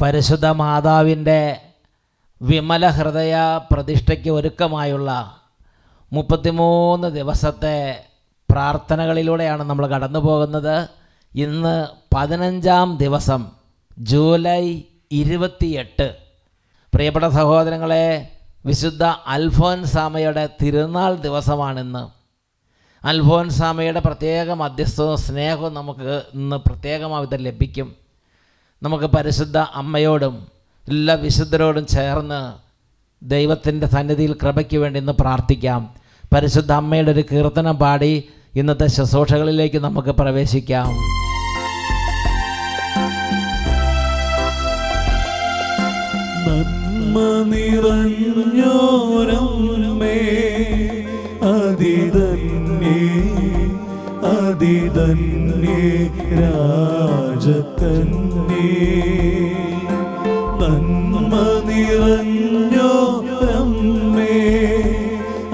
പരിശുദ്ധ മാതാവിൻ്റെ വിമല ഹൃദയ പ്രതിഷ്ഠയ്ക്ക് ഒരുക്കമായുള്ള 33 ദിവസത്തെ പ്രാർത്ഥനകളിലൂടെയാണ് നമ്മൾ കടന്നു പോകുന്നത്. ഇന്ന് 15-ാം ദിവസം, ജൂലൈ 28. പ്രിയപ്പെട്ട സഹോദരങ്ങളെ, വിശുദ്ധ അൽഫോൻസാമയുടെ തിരുനാൾ ദിവസമാണിന്ന്. അൽഫോൻസാമയുടെ പ്രത്യേക മധ്യസ്ഥവും സ്നേഹവും നമുക്ക് ഇന്ന് പ്രത്യേകമായി ലഭിക്കും. നമുക്ക് പരിശുദ്ധ അമ്മയോടും എല്ലാ വിശുദ്ധരോടും ചേർന്ന് ദൈവത്തിൻ്റെ സന്നിധിയിൽ കൃപയ്ക്ക് വേണ്ടി ഇന്ന് പ്രാർത്ഥിക്കാം. പരിശുദ്ധ അമ്മയുടെ ഒരു കീർത്തനം പാടി ഇന്നത്തെ ശുശ്രൂഷകളിലേക്ക് നമുക്ക് പ്രവേശിക്കാം. നന്മ നിറഞ്ഞോരമ്മേ, അതിധന്യേ അതിധന്യേ രാജകന്യേ. നന്മ നിറഞ്ഞോരമ്മേ,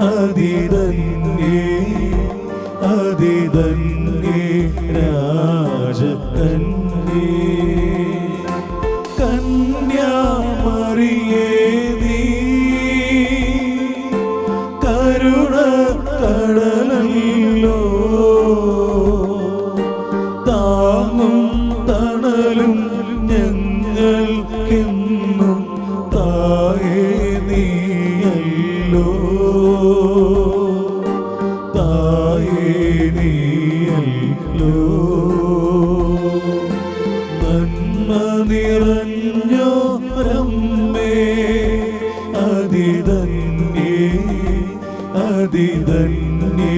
അതിധന്യേ അതിധന്യേ രാജകന്യേ. കന്യാമറിയേ നീ കരുണ കടലല്ലോ, താങ്ങും തണലും ഞങ്ങൾക്കെന്നും തായേ നീയല്ലോ, തായേ നീയല്ലോ. നന്മ നിറഞ്ഞോരമ്മേ, അതിധന്യേ അതിധന്യേ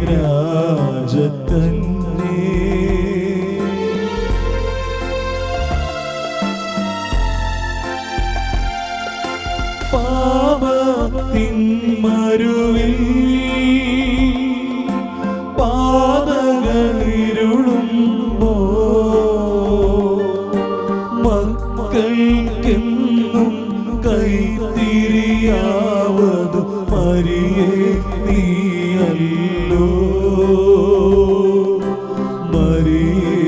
രാജകന്യേ. പാപത്തിൻ മരുവിൽ പാതകളിരുളുമ്പോ മക്കൾക്കെന്നും കൈത്തിരിയാവതു മരിയേ നീയല്ലോ, മരിയേ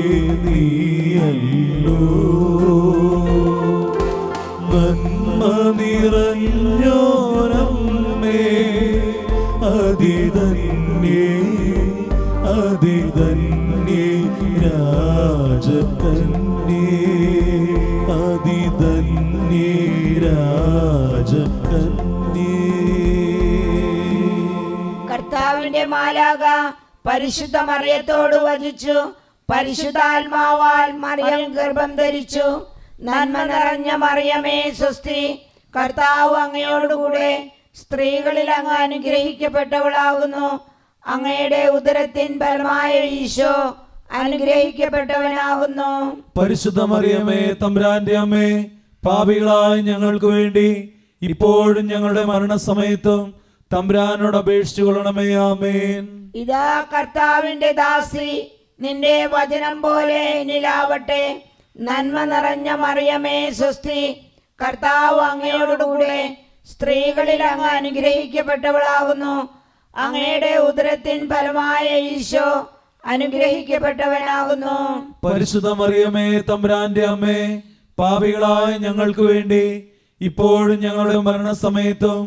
നീയല്ലോ. നന്മ നിറഞ്ഞോരമ്മേ, അതിധന്യേ അതിധന്യേ രാജകന്യേ, അതിധന്യേ രാജകന്യേ. കർത്താവിന്റെ മാലാഖ പരിശുദ്ധ മറിയത്തോട് വചിച്ചു. പരിശുദ്ധാത്മാവാൽ മറിയം ഗർഭം ധരിച്ചു. നന്മ നിറഞ്ഞ മറിയമേ സ്വസ്തി, കർത്താവ് അങ്ങയോടുകൂടെ സ്ത്രീകളിൽ അങ്ങ് അനുഗ്രഹിക്കപ്പെട്ടവളാകുന്നു. അങ്ങയുടെ ഉദരത്തിൻ ഫലമായ ഈശോ അനുഗ്രഹിക്കപ്പെട്ടവനാകുന്നു. പരിശുദ്ധ മറിയമേ, തമ്പുരാന്റെ അമ്മേ, പാപികളായ ഞങ്ങൾക്ക് വേണ്ടി ഇപ്പോഴും ഞങ്ങളുടെ മരണസമയത്തും തമ്പുരാനോട് അപേക്ഷിച്ചു കൊള്ളണമേ. ആമേൻ. ഇതാ കർത്താവിന്റെ ദാസി, നിന്റെ വചനം പോലെ എന്നിലാവട്ടെ. നന്മ നിറഞ്ഞ മറിയമേ സ്വസ്തി, കർത്താവ് അങ്ങയോടുകൂടെ സ്ത്രീകളിൽ അങ്ങ് അനുഗ്രഹിക്കപ്പെട്ടവളാകുന്നു. അങ്ങയുടെ ഉദരത്തിൻ ഫലമായ ഈശോ അനുഗ്രഹിക്കപ്പെട്ടവനാകുന്നു. പരിശുദ്ധ മറിയമേ, തമ്പുരാന്റെ അമ്മേ, പാപികളായ ഞങ്ങൾക്ക് വേണ്ടി ഇപ്പോഴും ഞങ്ങളുടെ മരണസമയത്തും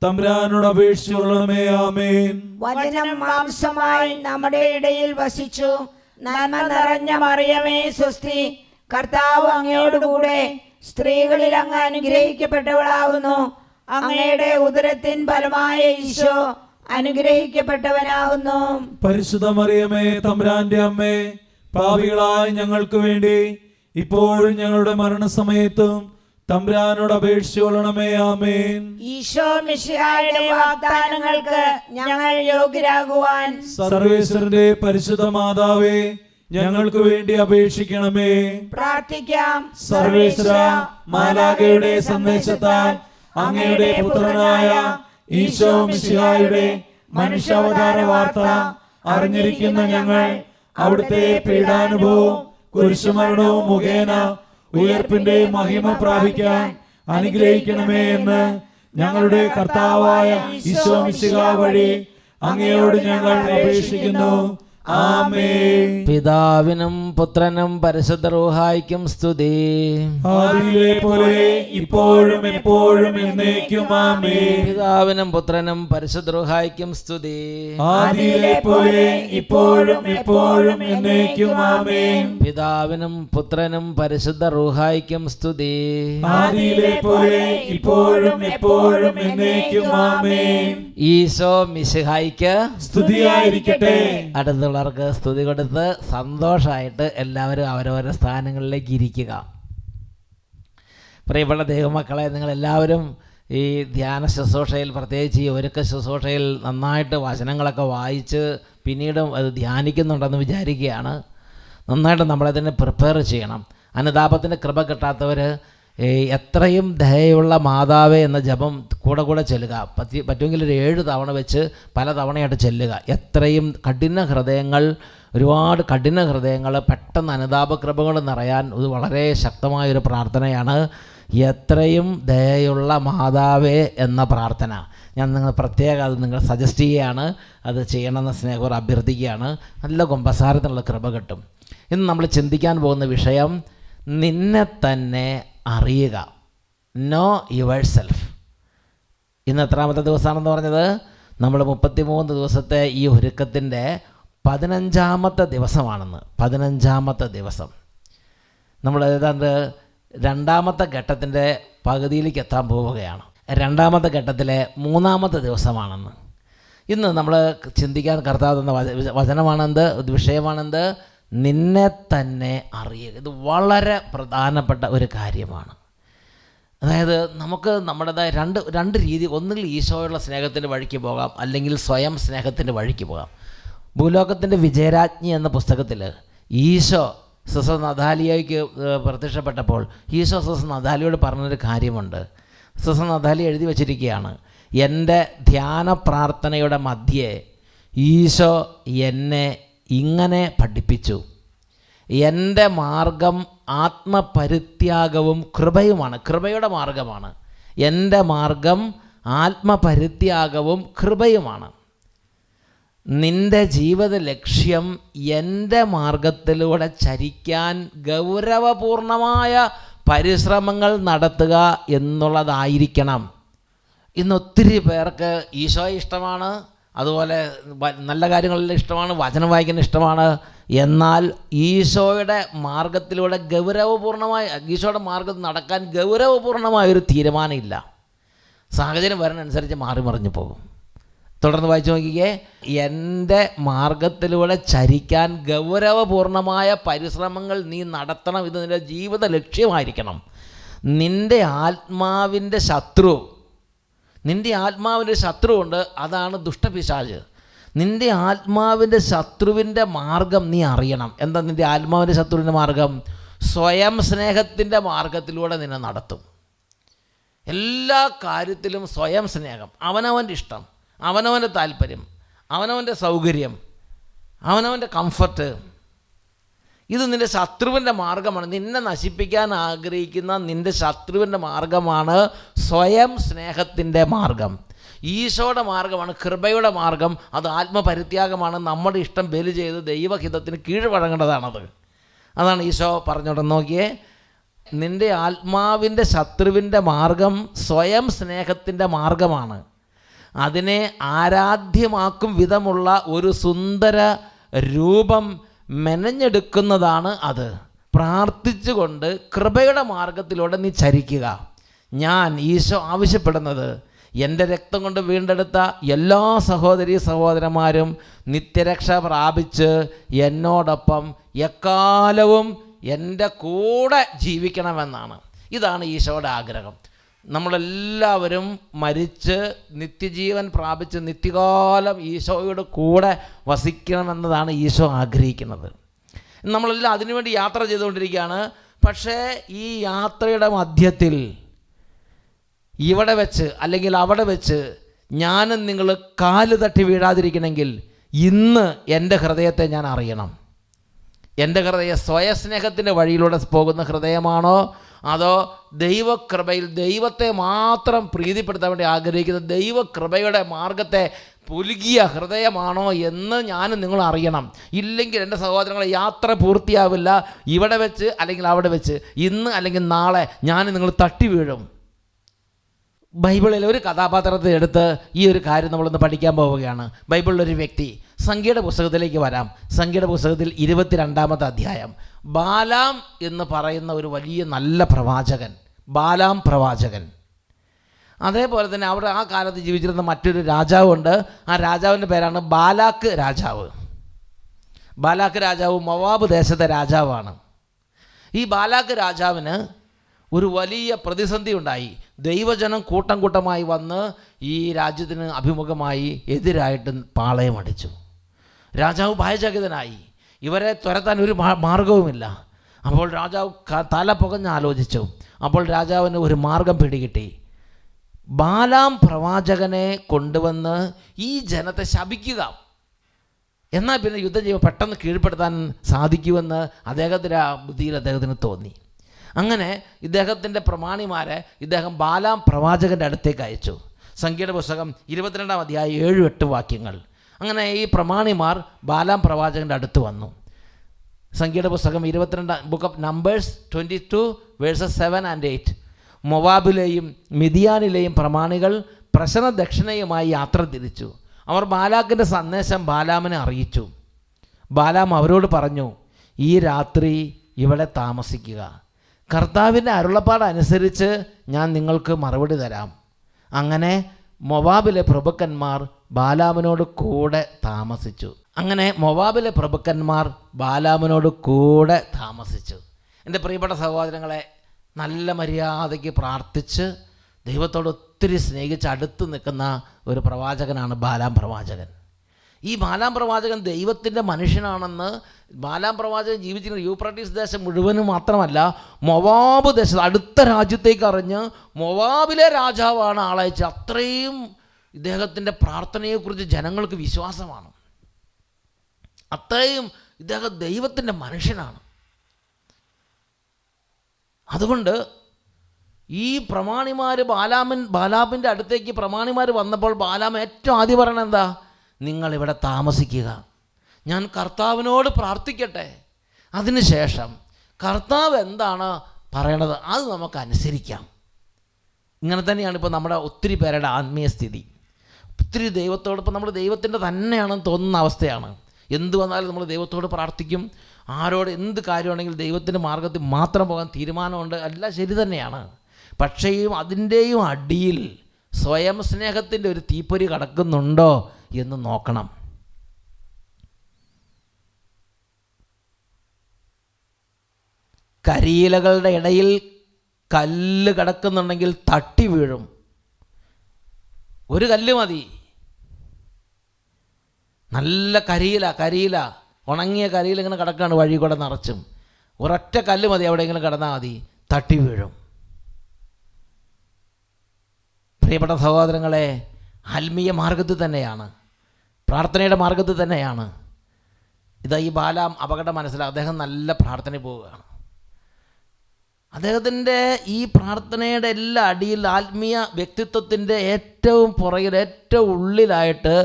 തമ്പുരാനോട് അപേക്ഷിച്ചു കൊള്ളണമേ. ആമേൻ. വചനം മാംസമായി നമ്മുടെ ഇടയിൽ വസിച്ചു. നന്മ നിറഞ്ഞ മറിയമേ സ്വസ്തി, കർത്താവ് അങ്ങയോടുകൂടെ സ്ത്രീകളിൽ അങ്ങ് അനുഗ്രഹിക്കപ്പെട്ടവളാകുന്നു. അങ്ങയുടെ ഉദരത്തിൻ ഫലമായ ഈശോ അനുഗ്രഹിക്കപ്പെട്ടവനാകുന്നു. പരിശുദ്ധ മറിയമേ, തമ്പുരാന്റെ അമ്മേ, പാപികളായ ഞങ്ങൾക്ക് വേണ്ടി ഇപ്പോഴും ഞങ്ങളുടെ മരണസമയത്തും തമ്പുരാനോട് അപേക്ഷിച്ചു കൊള്ളണമേ. ആമേൻ. ഈശോ മിശിഹായുടെ വാഗ്ദാനങ്ങൾക്ക് ഞങ്ങൾ യോഗ്യരാകുവാൻ സർവേശ്വരന്റെ പരിശുദ്ധ മാതാവേ, ഞങ്ങൾക്ക് വേണ്ടി അപേക്ഷിക്കണമേ. പ്രാർത്ഥിക്കാം. സർവേശ്വര, മാലാഖയുടെ സന്ദേശത്താൽ അങ്ങയുടെ പുത്രനായ ഈശോ മിശിഹായുടെ മനുഷ്യാവതാര വാർത്ത അറിഞ്ഞിരിക്കുന്ന ഞങ്ങൾ അവിടുത്തെ പീഡാനുഭവവും കുരിശുമരണവും മുഖേന ഉയർപ്പിന്റെ മഹിമ പ്രാപിക്കാൻ അനുഗ്രഹിക്കണമേ എന്ന് ഞങ്ങളുടെ കർത്താവായ ഈശോ മിശിഹാ വഴി അങ്ങയോട് ഞങ്ങൾ അപേക്ഷിക്കുന്നു. ആമേൻ. പിതാവിനും പുത്രനും പരിശുദ്ധ റൂഹായ്ക്കും സ്തുതി. ആദിയിലെ പോലെ ഇപ്പോഴും എപ്പോഴും എന്നേക്കും ആമേൻ. പിതാവിനും പുത്രനും പരിശുദ്ധ റൂഹായ്ക്കും സ്തുതി. ആദിയിലെ പോലെ ഇപ്പോഴും എപ്പോഴും എന്നേക്കും ആമേൻ. പിതാവിനും പുത്രനും പരിശുദ്ധ റൂഹായ്ക്കും സ്തുതി. ആദിയിലെ പോലെ ഇപ്പോഴും എപ്പോഴും എന്നേക്കും ആമേൻ. ഈശോ മിശിഹായ്ക്ക് സ്തുതിയായിരിക്കട്ടെ. അടുത്തുള്ളവർക്ക് സ്തുതി കൊടുത്ത് സന്തോഷമായിട്ട് എല്ലാവരും അവരവരുടെ സ്ഥാനങ്ങളിലേക്ക് ഇരിക്കുക. പ്രിയപ്പെട്ട ദൈവമക്കളെ, നിങ്ങളെല്ലാവരും ഈ ധ്യാന ശുശ്രൂഷയിൽ, പ്രത്യേകിച്ച് ഈ ഒരുക്ക ശുശ്രൂഷയിൽ നന്നായിട്ട് വചനങ്ങളൊക്കെ വായിച്ച് പിന്നീടും അത് ധ്യാനിക്കുന്നുണ്ടെന്ന് വിചാരിക്കുകയാണ്. നന്നായിട്ട് നമ്മളതിനെ പ്രിപ്പയർ ചെയ്യണം. അനുതാപത്തിൻ്റെ കൃപ കിട്ടാത്തവർ എത്രയും ദയയുള്ള മാതാവേ എന്ന ജപം കൂടെ ചെല്ലുക. പറ്റുമെങ്കിൽ ഒരു 7 തവണ വെച്ച് പല തവണയായിട്ട് ചെല്ലുക. എത്രയും ഒരുപാട് കഠിന ഹൃദയങ്ങൾ പെട്ടെന്ന് അനുതാപ കൃപകൾ നിറയാൻ ഇത് വളരെ ശക്തമായൊരു പ്രാർത്ഥനയാണ്. എത്രയും ദയയുള്ള മാതാവേ എന്ന പ്രാർത്ഥന ഞാൻ പ്രത്യേകം അത് നിങ്ങൾ സജസ്റ്റ് ചെയ്യുകയാണ്. അത് ചെയ്യണമെന്ന് സ്നേഹപൂർവ്വം അഭ്യർത്ഥിക്കുകയാണ്. നല്ല കുമ്പസാരത്തിനുള്ള കൃപ കിട്ടും. ഇന്ന് നമ്മൾ ചിന്തിക്കാൻ പോകുന്ന വിഷയം നിന്നെ തന്നെ അറിയുക. No your self. ഇന്ന് എത്രാമത്തെ ദിവസമാണെന്ന് പറഞ്ഞത്? നമ്മൾ 33 ദിവസത്തെ ഈ ഒരുക്കത്തിൻ്റെ 15ാമത്തെ ദിവസമാണെന്ന്. 15ാമത്തെ ദിവസം. നമ്മൾ ഏതാണ്ട് 2ാമത്തെ ഘട്ടത്തിൻ്റെ പകുതിയിലേക്ക് എത്താൻ പോവുകയാണ്. 2ാമത്തെ ഘട്ടത്തിലെ 3ാമത്തെ ദിവസമാണെന്ന്. ഇന്ന് നമ്മൾ ചിന്തിക്കാൻ കർത്താവ് തന്ന വചനമാണെന്ത്, വിഷയമാണെന്ത്? നിന്നെ തന്നെ അറിയുക. ഇത് വളരെ പ്രധാനപ്പെട്ട ഒരു കാര്യമാണ്. അതായത് നമുക്ക് നമ്മുടേതായ രണ്ട് രീതി. ഒന്നുകിൽ ഈശോയുള്ള സ്നേഹത്തിൻ്റെ വഴിക്ക് പോകാം, അല്ലെങ്കിൽ സ്വയം സ്നേഹത്തിൻ്റെ വഴിക്ക് പോകാം. ഭൂലോകത്തിൻ്റെ വിജയരാജ്ഞി എന്ന പുസ്തകത്തിൽ ഈശോ സിസ്റ്റർ നഥാലിയയ്ക്ക് പ്രത്യക്ഷപ്പെട്ടപ്പോൾ ഈശോ സിസ്റ്റർ നഥാലിയോട് പറഞ്ഞൊരു കാര്യമുണ്ട്. സിസ്റ്റർ നഥാലി എഴുതി വച്ചിരിക്കുകയാണ്, എൻ്റെ ധ്യാന പ്രാർത്ഥനയുടെ മധ്യേ ഈശോ എന്നെ ഇങ്ങനെ പഠിപ്പിച്ചു. എൻ്റെ മാർഗം ആത്മപരിത്യാഗവും കൃപയുമാണ്. കൃപയുടെ മാർഗമാണ് എൻ്റെ മാർഗം. ആത്മപരിത്യാഗവും കൃപയുമാണ്. നിൻ്റെ ജീവിത ലക്ഷ്യം എൻ്റെ മാർഗത്തിലൂടെ ചരിക്കാൻ ഗൗരവപൂർണമായ പരിശ്രമങ്ങൾ നടത്തുക എന്നുള്ളതായിരിക്കണം. ഇന്നൊത്തിരി പേർക്ക് ഈശോയെ ഇഷ്ടമാണ്, അതുപോലെ നല്ല കാര്യങ്ങളെല്ലാം ഇഷ്ടമാണ്, വചനം വായിക്കാൻ ഇഷ്ടമാണ്. എന്നാൽ ഈശോയുടെ മാർഗത്തിലൂടെ ഈശോയുടെ മാർഗത്തിൽ നടക്കാൻ ഗൗരവപൂർണമായൊരു തീരുമാനമില്ല. സാഹചര്യം വരുന്നതനുസരിച്ച് മാറി മറിഞ്ഞു പോകും. തുടർന്ന് വായിച്ചു നോക്കിക്കേ. എൻ്റെ മാർഗത്തിലൂടെ ചരിക്കാൻ ഗൗരവപൂർണമായ പരിശ്രമങ്ങൾ നീ നടത്തണം. ഇത് നിൻ്റെ ജീവിത ലക്ഷ്യമായിരിക്കണം. നിൻ്റെ ആത്മാവിൻ്റെ ശത്രുവുണ്ട്. അതാണ് ദുഷ്ടപിശാച്. നിൻ്റെ ആത്മാവിൻ്റെ ശത്രുവിൻ്റെ മാർഗം നീ അറിയണം. എന്താ നിൻ്റെ ആത്മാവിൻ്റെ ശത്രുവിൻ്റെ മാർഗം? സ്വയം സ്നേഹത്തിൻ്റെ മാർഗത്തിലൂടെ നിന്നെ നടത്തും. എല്ലാ കാര്യത്തിലും സ്വയം സ്നേഹം, അവനവൻ്റെ ഇഷ്ടം, അവനവൻ്റെ താല്പര്യം, അവനവൻ്റെ സൗകര്യം, അവനവൻ്റെ കംഫർട്ട്, ഇത് നിൻ്റെ ശത്രുവിൻ്റെ മാർഗമാണ്. നിന്നെ നശിപ്പിക്കാൻ ആഗ്രഹിക്കുന്ന നിൻ്റെ ശത്രുവിൻ്റെ മാർഗമാണ് സ്വയം സ്നേഹത്തിൻ്റെ മാർഗം. ഈശോയുടെ മാർഗമാണ് കൃപയുടെ മാർഗം. അത് ആത്മപരിത്യാഗമാണ്. നമ്മുടെ ഇഷ്ടം ബലി ചെയ്ത് ദൈവഹിതത്തിന് കീഴ്വഴങ്ങേണ്ടതാണത്. അതാണ് ഈശോ പറഞ്ഞോട്ടെ. നോക്കിയേ, നിൻ്റെ ആത്മാവിൻ്റെ ശത്രുവിൻ്റെ മാർഗം സ്വയം സ്നേഹത്തിൻ്റെ മാർഗമാണ്. അതിനെ ആരാധ്യമാക്കും വിധമുള്ള ഒരു സുന്ദര രൂപം മെനഞ്ഞെടുക്കുന്നതാണ് അത്. പ്രാർത്ഥിച്ചുകൊണ്ട് കൃപയുടെ മാർഗത്തിലൂടെ നീ ചരിക്കുക. ഈശോ ആവശ്യപ്പെടുന്നത് എൻ്റെ രക്തം കൊണ്ട് വീണ്ടെടുത്ത എല്ലാ സഹോദരന്മാരും നിത്യരക്ഷ പ്രാപിച്ച് എന്നോടൊപ്പം എക്കാലവും എൻ്റെ കൂടെ ജീവിക്കണമെന്നാണ്. ഇതാണ് ഈശോയുടെ ആഗ്രഹം. നമ്മളെല്ലാവരും മരിച്ച് നിത്യജീവൻ പ്രാപിച്ച് നിത്യകാലം ഈശോയുടെ കൂടെ വസിക്കണമെന്നതാണ് ഈശോ ആഗ്രഹിക്കുന്നത്. നമ്മളെല്ലാം അതിനുവേണ്ടി യാത്ര ചെയ്തുകൊണ്ടിരിക്കുകയാണ്. പക്ഷേ ഈ യാത്രയുടെ മധ്യത്തിൽ ഇവിടെ വെച്ച് അല്ലെങ്കിൽ അവിടെ വെച്ച് ഞാനും നിങ്ങൾ കാല് തട്ടി വീഴാതിരിക്കണമെങ്കിൽ ഇന്ന് എൻ്റെ ഹൃദയത്തെ ഞാൻ അറിയണം. എൻ്റെ ഹൃദയം സ്വയസ്നേഹത്തിൻ്റെ വഴിയിലൂടെ പോകുന്ന ഹൃദയമാണോ, അതോ ദൈവകൃപയിൽ ദൈവത്തെ മാത്രം പ്രീതിപ്പെടുത്താൻ വേണ്ടി ആഗ്രഹിക്കുന്ന ദൈവകൃപയുടെ മാർഗത്തെ പുലുകിയ ഹൃദയമാണോ എന്ന് ഞാനും നിങ്ങൾ അറിയണം. ഇല്ലെങ്കിൽ എൻ്റെ സഹോദരങ്ങളെ യാത്ര പൂർത്തിയാവില്ല. ഇവിടെ വെച്ച് അല്ലെങ്കിൽ അവിടെ വെച്ച്, ഇന്ന് അല്ലെങ്കിൽ നാളെ ഞാൻ നിങ്ങൾ തട്ടി വീഴും. ബൈബിളിൽ ഒരു കഥാപാത്രത്തെ എടുത്ത് ഈ ഒരു കാര്യം നമ്മളൊന്ന് പഠിക്കാൻ പോവുകയാണ്. ബൈബിളിലൊരു വ്യക്തി. സംഖ്യയുടെ പുസ്തകത്തിലേക്ക് വരാം. സംഖ്യയുടെ പുസ്തകത്തിൽ 22-ാമത്തെ അധ്യായം. ബാലാം എന്ന് പറയുന്ന ഒരു വലിയ നല്ല പ്രവാചകൻ, ബാലാം പ്രവാചകൻ. അതേപോലെ തന്നെ അവിടെ ആ കാലത്ത് ജീവിച്ചിരുന്ന മറ്റൊരു രാജാവുണ്ട്. ആ രാജാവിൻ്റെ പേരാണ് ബാലാക്ക് രാജാവ്. ബാലാക്ക് രാജാവ് മൊവാബ് ദേശത്തെ രാജാവാണ്. ഈ ബാലാക്ക് രാജാവിന് ഒരു വലിയ പ്രതിസന്ധി ഉണ്ടായി. ദൈവജനം കൂട്ടം കൂട്ടമായി വന്ന് ഈ രാജ്യത്തിന് അഭിമുഖമായി എതിരായിട്ട് പാളയമടിച്ചു. രാജാവ് ഭയചകിതനായി. ഇവരെ തുരത്താൻ ഒരു മാർഗവുമില്ല. അപ്പോൾ രാജാവ് തല പുകഞ്ഞ് ആലോചിച്ചു. അപ്പോൾ രാജാവിന് ഒരു മാർഗം പിടികിട്ടി. ബാലാം പ്രവാചകനെ കൊണ്ടുവന്ന് ഈ ജനത്തെ ശപിക്കുക, എന്നാൽ പിന്നെ യുദ്ധം ചെയ്യുമ്പോൾ പെട്ടെന്ന് കീഴ്പ്പെടുത്താൻ സാധിക്കുമെന്ന് അദ്ദേഹത്തിൻ്റെ ബുദ്ധിയിൽ അദ്ദേഹത്തിന് തോന്നി. അങ്ങനെ ഇദ്ദേഹത്തിൻ്റെ പ്രമാണിമാരെ ഇദ്ദേഹം ബാലാം പ്രവാചകൻ്റെ അടുത്തേക്ക് അയച്ചു. സംഖ്യയുടെ പുസ്തകം 22-ാം അധ്യായം 7-8 വാക്യങ്ങൾ. അങ്ങനെ ഈ പ്രമാണിമാർ ബാലാം പ്രവാചകൻ്റെ അടുത്ത് വന്നു. സംഖ്യയുടെ പുസ്തകം 22 book of numbers 22 versus 7 and 8. മൊവാബിലെയും മിദിയാനിലെയും പ്രമാണികൾ പ്രശ്ന ദക്ഷിണയുമായി യാത്ര തിരിച്ചു. അവർ ബാലാക്കിൻ്റെ സന്ദേശം ബാലാമിനെ അറിയിച്ചു. ബാലാം അവരോട് പറഞ്ഞു, ഈ രാത്രി ഇവിടെ താമസിക്കുക. കർത്താവിൻ്റെ അരുളപ്പാട് അനുസരിച്ച് ഞാൻ നിങ്ങൾക്ക് മറുപടി തരാം. അങ്ങനെ മൊവാബിലെ പ്രഭുക്കന്മാർ ബാലാമിനോട് കൂടെ താമസിച്ചു. എൻ്റെ പ്രിയപ്പെട്ട സഹോദരങ്ങളെ, നല്ല മര്യാദയ്ക്ക് പ്രാർത്ഥിച്ച് ദൈവത്തോട് ഒത്തിരി സ്നേഹിച്ച് അടുത്ത് നിൽക്കുന്ന ഒരു പ്രവാചകനാണ് ബാലാം പ്രവാചകൻ. ഈ ബാലാം പ്രവാചകൻ ദൈവത്തിൻ്റെ മനുഷ്യനാണെന്ന് ബാലാം പ്രവാചകൻ ജീവിച്ചിരുന്ന യൂഫ്രട്ടീസ് ദേശം മുഴുവനും മാത്രമല്ല, മൊവാബ് ദേശത്ത് അടുത്ത രാജ്യത്തേക്ക് അറിഞ്ഞ് മൊവാബിലെ രാജാവാണ് ആളയച്ച്. അത്രയും ഇദ്ദേഹത്തിൻ്റെ പ്രാർത്ഥനയെക്കുറിച്ച് ജനങ്ങൾക്ക് വിശ്വാസമാണ്. അത്രയും ഇദ്ദേഹം ദൈവത്തിൻ്റെ മനുഷ്യനാണ്. അതുകൊണ്ട് ഈ പ്രമാണിമാർ ബാലാമിൻ്റെ അടുത്തേക്ക് പ്രമാണിമാർ വന്നപ്പോൾ ബാലാം ഏറ്റവും ആദ്യം പറയണത് എന്താ? നിങ്ങളിവിടെ താമസിക്കുക, ഞാൻ കർത്താവിനോട് പ്രാർത്ഥിക്കട്ടെ, അതിനുശേഷം കർത്താവ് എന്താണ് പറയണത് അത് നമുക്ക് അനുസരിക്കാം. ഇങ്ങനെ തന്നെയാണ് ഇപ്പോൾ നമ്മുടെ ഒത്തിരി പേരുടെ ആത്മീയ സ്ഥിതി. ഒത്തിരി ദൈവത്തോട് ഇപ്പോൾ നമ്മൾ ദൈവത്തിൻ്റെ തന്നെയാണെന്ന് തോന്നുന്ന അവസ്ഥയാണ്. എന്ത് വന്നാലും നമ്മൾ ദൈവത്തോട് പ്രാർത്ഥിക്കും. ആരോട് എന്ത് കാര്യമാണെങ്കിലും ദൈവത്തിൻ്റെ മാർഗത്തിൽ മാത്രം പോകാൻ തീരുമാനമുണ്ട്. എല്ലാം ശരി തന്നെയാണ്. പക്ഷേ അതിൻ്റെയും അടിയിൽ സ്വയം സ്നേഹത്തിൻ്റെ ഒരു തീപ്പൊരി കടക്കുന്നുണ്ടോ എന്ന് നോക്കണം. കരിയിലകളുടെ ഇടയിൽ കല്ല് കിടക്കുന്നുണ്ടെങ്കിൽ തട്ടി വീഴും. ഒരു കല്ല് മതി. നല്ല കരിയില ഉണങ്ങിയ കരിയില ഇങ്ങനെ കിടക്കാണ് വഴി കൂടെ നിറച്ചും. ഒരൊറ്റ കല്ല് മതി, എവിടെയെങ്കിലും കിടന്നാൽ മതി, തട്ടി വീഴും. പ്രിയപ്പെട്ട സഹോദരങ്ങളെ, ആത്മീയ മാർഗത്തിൽ തന്നെയാണ്, പ്രാർത്ഥനയുടെ മാർഗത്തിൽ തന്നെയാണ്. ഇതാ ഈ ബാലാം അപകടം മനസ്സിലാക്കുക. അദ്ദേഹം നല്ല പ്രാർത്ഥനയിൽ പോവുകയാണ്. അദ്ദേഹത്തിൻ്റെ ഈ പ്രാർത്ഥനയുടെ എല്ലാ അടിയിൽ ആത്മീയ വ്യക്തിത്വത്തിൻ്റെ ഏറ്റവും പുറകിൽ ഏറ്റവും ഉള്ളിലായിട്ട്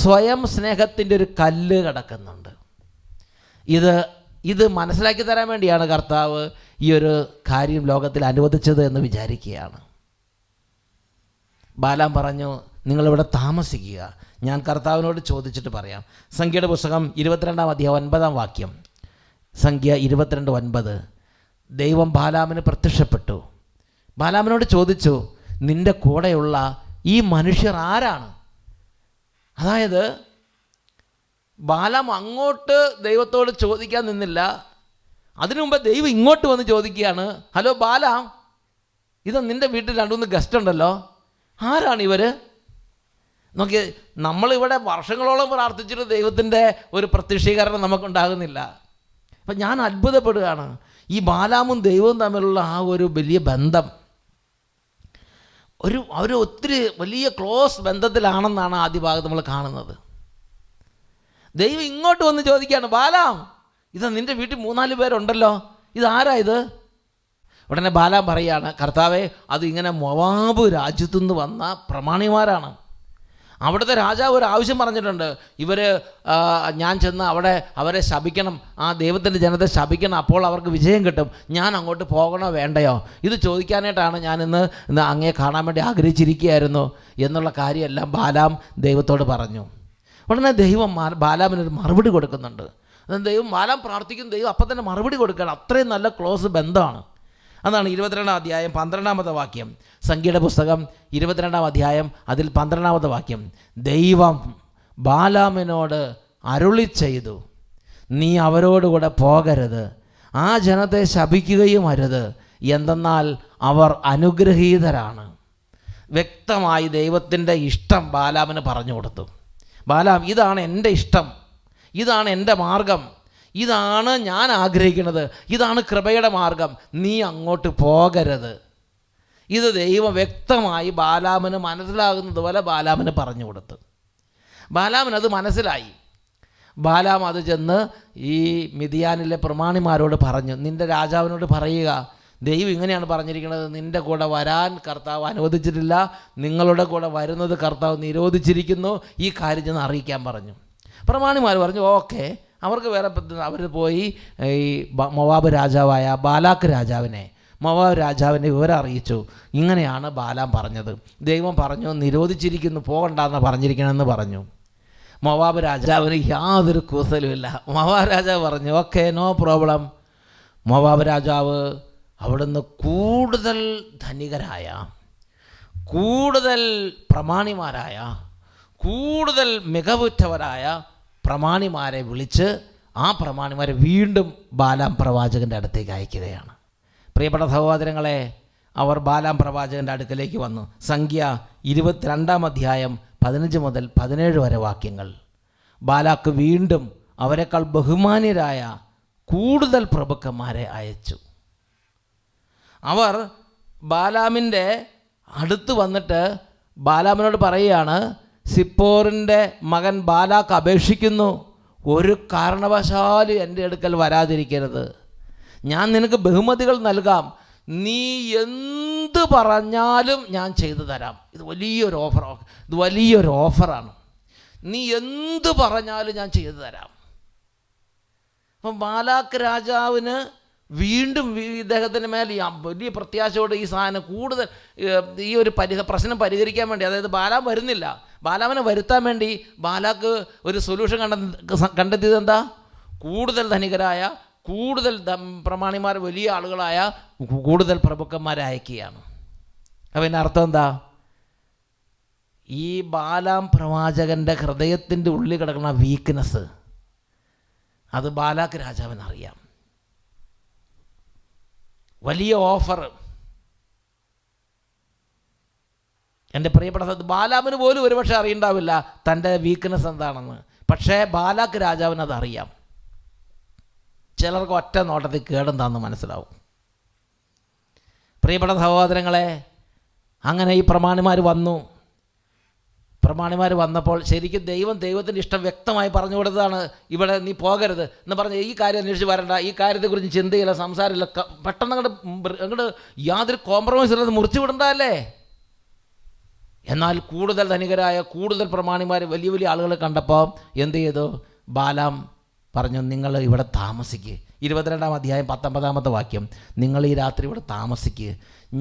സ്വയം സ്നേഹത്തിൻ്റെ ഒരു കല്ല് കിടക്കുന്നുണ്ട്. ഇത് മനസ്സിലാക്കി തരാൻ വേണ്ടിയാണ് കർത്താവ് ഈ ഒരു കാര്യം ലോകത്തിൽ അനുവദിച്ചത് എന്ന് വിചാരിക്കുകയാണ്. ബാലാം പറഞ്ഞു, നിങ്ങളിവിടെ താമസിക്കുക, ഞാൻ കർത്താവിനോട് ചോദിച്ചിട്ട് പറയാം. സംഖ്യയുടെ പുസ്തകം 22-ാം അധ്യായം 9-ാം വാക്യം. സംഖ്യ 22:9. ദൈവം ബാലാമിന് പ്രത്യക്ഷപ്പെട്ടു. ബാലാമിനോട് ചോദിച്ചു, നിൻ്റെ കൂടെയുള്ള ഈ മനുഷ്യർ ആരാണ്? അതായത് ബാലാം അങ്ങോട്ട് ദൈവത്തോട് ചോദിക്കാൻ നിന്നില്ല. അതിനു മുമ്പ് ദൈവം ഇങ്ങോട്ട് വന്ന് ചോദിക്കുകയാണ്, ഹലോ ബാലാം, ഇത് നിൻ്റെ വീട്ടിൽ 2-3 ഗസ്റ്റ് ഉണ്ടല്ലോ, ആരാണ് ഇവർ? നോക്കി, നമ്മളിവിടെ വർഷങ്ങളോളം പ്രാർത്ഥിച്ചിട്ട് ദൈവത്തിൻ്റെ ഒരു പ്രത്യക്ഷീകരണം നമുക്കുണ്ടാകുന്നില്ല. അപ്പം ഞാൻ അത്ഭുതപ്പെടുകയാണ്. ഈ ബാലാമും ദൈവവും തമ്മിലുള്ള ആ ഒരു വലിയ ബന്ധം അവർ ഒത്തിരി വലിയ ക്ലോസ് ബന്ധത്തിലാണെന്നാണ് ആദ്യ ഭാഗത്ത് നമ്മൾ കാണുന്നത്. ദൈവം ഇങ്ങോട്ട് വന്ന് ചോദിക്കുകയാണ്, ബാലാം, ഇത് നിൻ്റെ വീട്ടിൽ 3-4 പേരുണ്ടല്ലോ, ഇതാരാ ഇത്? ഉടനെ ബാലാം പറയുകയാണ്, കർത്താവേ, അത് ഇങ്ങനെ മൊവാബ് രാജ്യത്തുനിന്ന് വന്ന പ്രമാണിമാരാണ്. അവിടുത്തെ രാജാവ് ഒരു ആവശ്യം പറഞ്ഞിട്ടുണ്ട്. ഞാൻ ചെന്ന് അവരെ ശപിക്കണം, ആ ദൈവത്തിൻ്റെ ജനത്തെ ശപിക്കണം, അപ്പോൾ അവർക്ക് വിജയം കിട്ടും. ഞാൻ അങ്ങോട്ട് പോകണോ വേണ്ടയോ? ഇത് ചോദിക്കാനായിട്ടാണ് ഞാൻ ഇന്ന് അങ്ങയെ കാണാൻ വേണ്ടി ആഗ്രഹിച്ചിരിക്കുകയായിരുന്നു എന്നുള്ള കാര്യമെല്ലാം ബാലാം ദൈവത്തോട് പറഞ്ഞു. ഉടനെ ദൈവം ബാലാമിനൊരു മറുപടി കൊടുക്കുന്നുണ്ട്. ബാലാം പ്രാർത്ഥിക്കും, ദൈവം അപ്പം തന്നെ മറുപടി കൊടുക്കുകയാണ്. അത്രയും നല്ല ക്ലോസ് ബന്ധമാണ്. അതാണ് 22-ാം അധ്യായം 12-ാമത്തെ വാക്യം. സംഖ്യയുടെ പുസ്തകം 22-ാം അധ്യായം അതിൽ 12-ാമത്തെ വാക്യം. ദൈവം ബാലാമിനോട് അരുളി ചെയ്തു, നീ അവരോടുകൂടെ പോകരുത്, ആ ജനത്തെ ശപിക്കുകയും അരുത്, എന്തെന്നാൽ അവർ അനുഗ്രഹീതരാണ്. വ്യക്തമായി ദൈവത്തിൻ്റെ ഇഷ്ടം ബാലാമിന് പറഞ്ഞു കൊടുത്തു. ബാലാം, ഇതാണ് എൻ്റെ ഇഷ്ടം, ഇതാണ് എൻ്റെ മാർഗം, ഇതാണ് ഞാൻ ആഗ്രഹിക്കുന്നത്, ഇതാണ് കൃപയുടെ മാർഗം, നീ അങ്ങോട്ട് പോകരുത്. ഇത് ദൈവം വ്യക്തമായി ബാലാമിന് മനസ്സിലാകുന്നത് പോലെ ബാലാമിന് പറഞ്ഞു കൊടുത്തു. ബാലാമിനത് മനസ്സിലായി. ബാലാം അത് ചെന്ന് ഈ മിദ്യാനിലെ പ്രമാണിമാരോട് പറഞ്ഞു, നിൻ്റെ രാജാവിനോട് പറയുക, ദൈവം ഇങ്ങനെയാണ് പറഞ്ഞിരിക്കുന്നത്, നിൻ്റെ കൂടെ വരാൻ കർത്താവ് അനുവദിച്ചിട്ടില്ല, നിങ്ങളുടെ കൂടെ വരുന്നത് കർത്താവ് നിരോധിച്ചിരിക്കുന്നു, ഈ കാര്യം ചെന്ന് അറിയിക്കാൻ പറഞ്ഞു. പ്രമാണിമാർ പറഞ്ഞു ഓക്കെ. അവർക്ക് അവർ പോയി ഈ മോവാബ് രാജാവായ ബാലാക്ക് രാജാവിനെ വിവരം അറിയിച്ചു. ഇങ്ങനെയാണ് ബാലാം പറഞ്ഞത്, ദൈവം പറഞ്ഞു നിരോധിച്ചിരിക്കുന്നു, പോകണ്ടെന്ന് പറഞ്ഞിരിക്കണമെന്ന് പറഞ്ഞു. മോവാബ് രാജാവിന് യാതൊരു കൂസലുമില്ല. മോവാബ് രാജാവ് പറഞ്ഞു ഓക്കെ, നോ പ്രോബ്ലം. മോവാബ് രാജാവ് അവിടുന്ന് കൂടുതൽ ധനികരായ, കൂടുതൽ പ്രമാണിമാരായ, കൂടുതൽ മികവുറ്റവരായ പ്രമാണിമാരെ വിളിച്ച് ആ പ്രമാണിമാരെ വീണ്ടും ബാലാം പ്രവാചകൻ്റെ അടുത്തേക്ക് അയക്കുകയാണ്. പ്രിയപ്പെട്ട സഹോദരങ്ങളെ, അവർ ബാലാം പ്രവാചകൻ്റെ അടുക്കലേക്ക് വന്നു. സംഖ്യ 22-ാം അധ്യായം 15 മുതൽ 17 വരെ വാക്യങ്ങൾ. ബാലാക്ക് വീണ്ടും അവരെക്കാൾ ബഹുമാന്യരായ കൂടുതൽ പ്രഭുക്കന്മാരെ അയച്ചു. അവർ ബാലാമിൻ്റെ അടുത്ത് വന്നിട്ട് ബാലാമിനോട് പറയുകയാണ്, സിപ്പോറിൻ്റെ മകൻ ബാലാക്ക് അപേക്ഷിക്കുന്നു, ഒരു കാരണവശാലും എൻ്റെ അടുക്കൽ വരാതിരിക്കരുത്, ഞാൻ നിനക്ക് ബഹുമതികൾ നൽകാം, നീ എന്ത് പറഞ്ഞാലും ഞാൻ ചെയ്തു തരാം. ഇത് വലിയൊരു ഓഫറാണ്. നീ എന്ത് പറഞ്ഞാലും ഞാൻ ചെയ്തു തരാം. അപ്പം ബാലാക്ക് രാജാവിന് വീണ്ടും ഇദ്ദേഹത്തിൻ്റെ മേൽ വലിയ പ്രത്യാശയോടെ ഈ സാധനം കൂടുതൽ ഈ ഒരു പ്രശ്നം പരിഹരിക്കാൻ വേണ്ടി, അതായത് ബാലാം വരുന്നില്ല, ബാലാമിനെ വരുത്താൻ വേണ്ടി ബാലാക്ക് ഒരു സൊല്യൂഷൻ കണ്ടെത്തിയത് എന്താ? കൂടുതൽ ധനികരായ, കൂടുതൽ പ്രമാണിമാർ, വലിയ ആളുകളായ കൂടുതൽ പ്രഭുക്കന്മാരെ അയക്കുകയാണ്. അപ്പം എൻ്റെ അർത്ഥം എന്താ? ഈ ബാലാം പ്രവാചകൻ്റെ ഹൃദയത്തിൻ്റെ ഉള്ളിൽ കിടക്കുന്ന വീക്ക്നെസ് അത് ബാലാക്ക് രാജാവിന് അറിയാം. വലിയ ഓഫർ. എൻ്റെ പ്രിയപ്പെട്ട ബാലാമിന് പോലും ഒരുപക്ഷെ അറിയണ്ടാവില്ല തൻ്റെ വീക്ക്നെസ് എന്താണെന്ന്. പക്ഷേ ബാലാക്ക് രാജാവിന് അതറിയാം. ചിലർക്ക് ഒറ്റ നോട്ടത്തിൽ കേടെന്താണെന്ന് മനസ്സിലാവും. പ്രിയപ്പെട്ട സഹോദരങ്ങളെ, അങ്ങനെ ഈ പ്രമാണിമാർ വന്നപ്പോൾ ശരിക്കും ദൈവത്തിൻ്റെ ഇഷ്ടം വ്യക്തമായി പറഞ്ഞു കൊടുത്തതാണ്. ഇവിടെ നീ പോകരുത് എന്ന് പറഞ്ഞ് ഈ കാര്യം അന്വേഷിച്ച് വരണ്ട, ഈ കാര്യത്തെക്കുറിച്ച് ചിന്തയില്ല, സംസാരമില്ല, പെട്ടെന്ന് അങ്ങോട്ട് യാതൊരു കോംപ്രമൈസ് ഇല്ലാതെ മുറിച്ചു വിടണ്ടല്ലേ. എന്നാൽ കൂടുതൽ ധനികരായ, കൂടുതൽ പ്രമാണിമാർ, വലിയ വലിയ ആളുകളെ കണ്ടപ്പോൾ എന്ത് ചെയ്തു? ബാലാം പറഞ്ഞു, നിങ്ങൾ ഇവിടെ താമസിക്കുക. 22-ാം അധ്യായം 19-ാമത്തെ വാക്യം. നിങ്ങൾ ഈ രാത്രി ഇവിടെ താമസിക്കുക,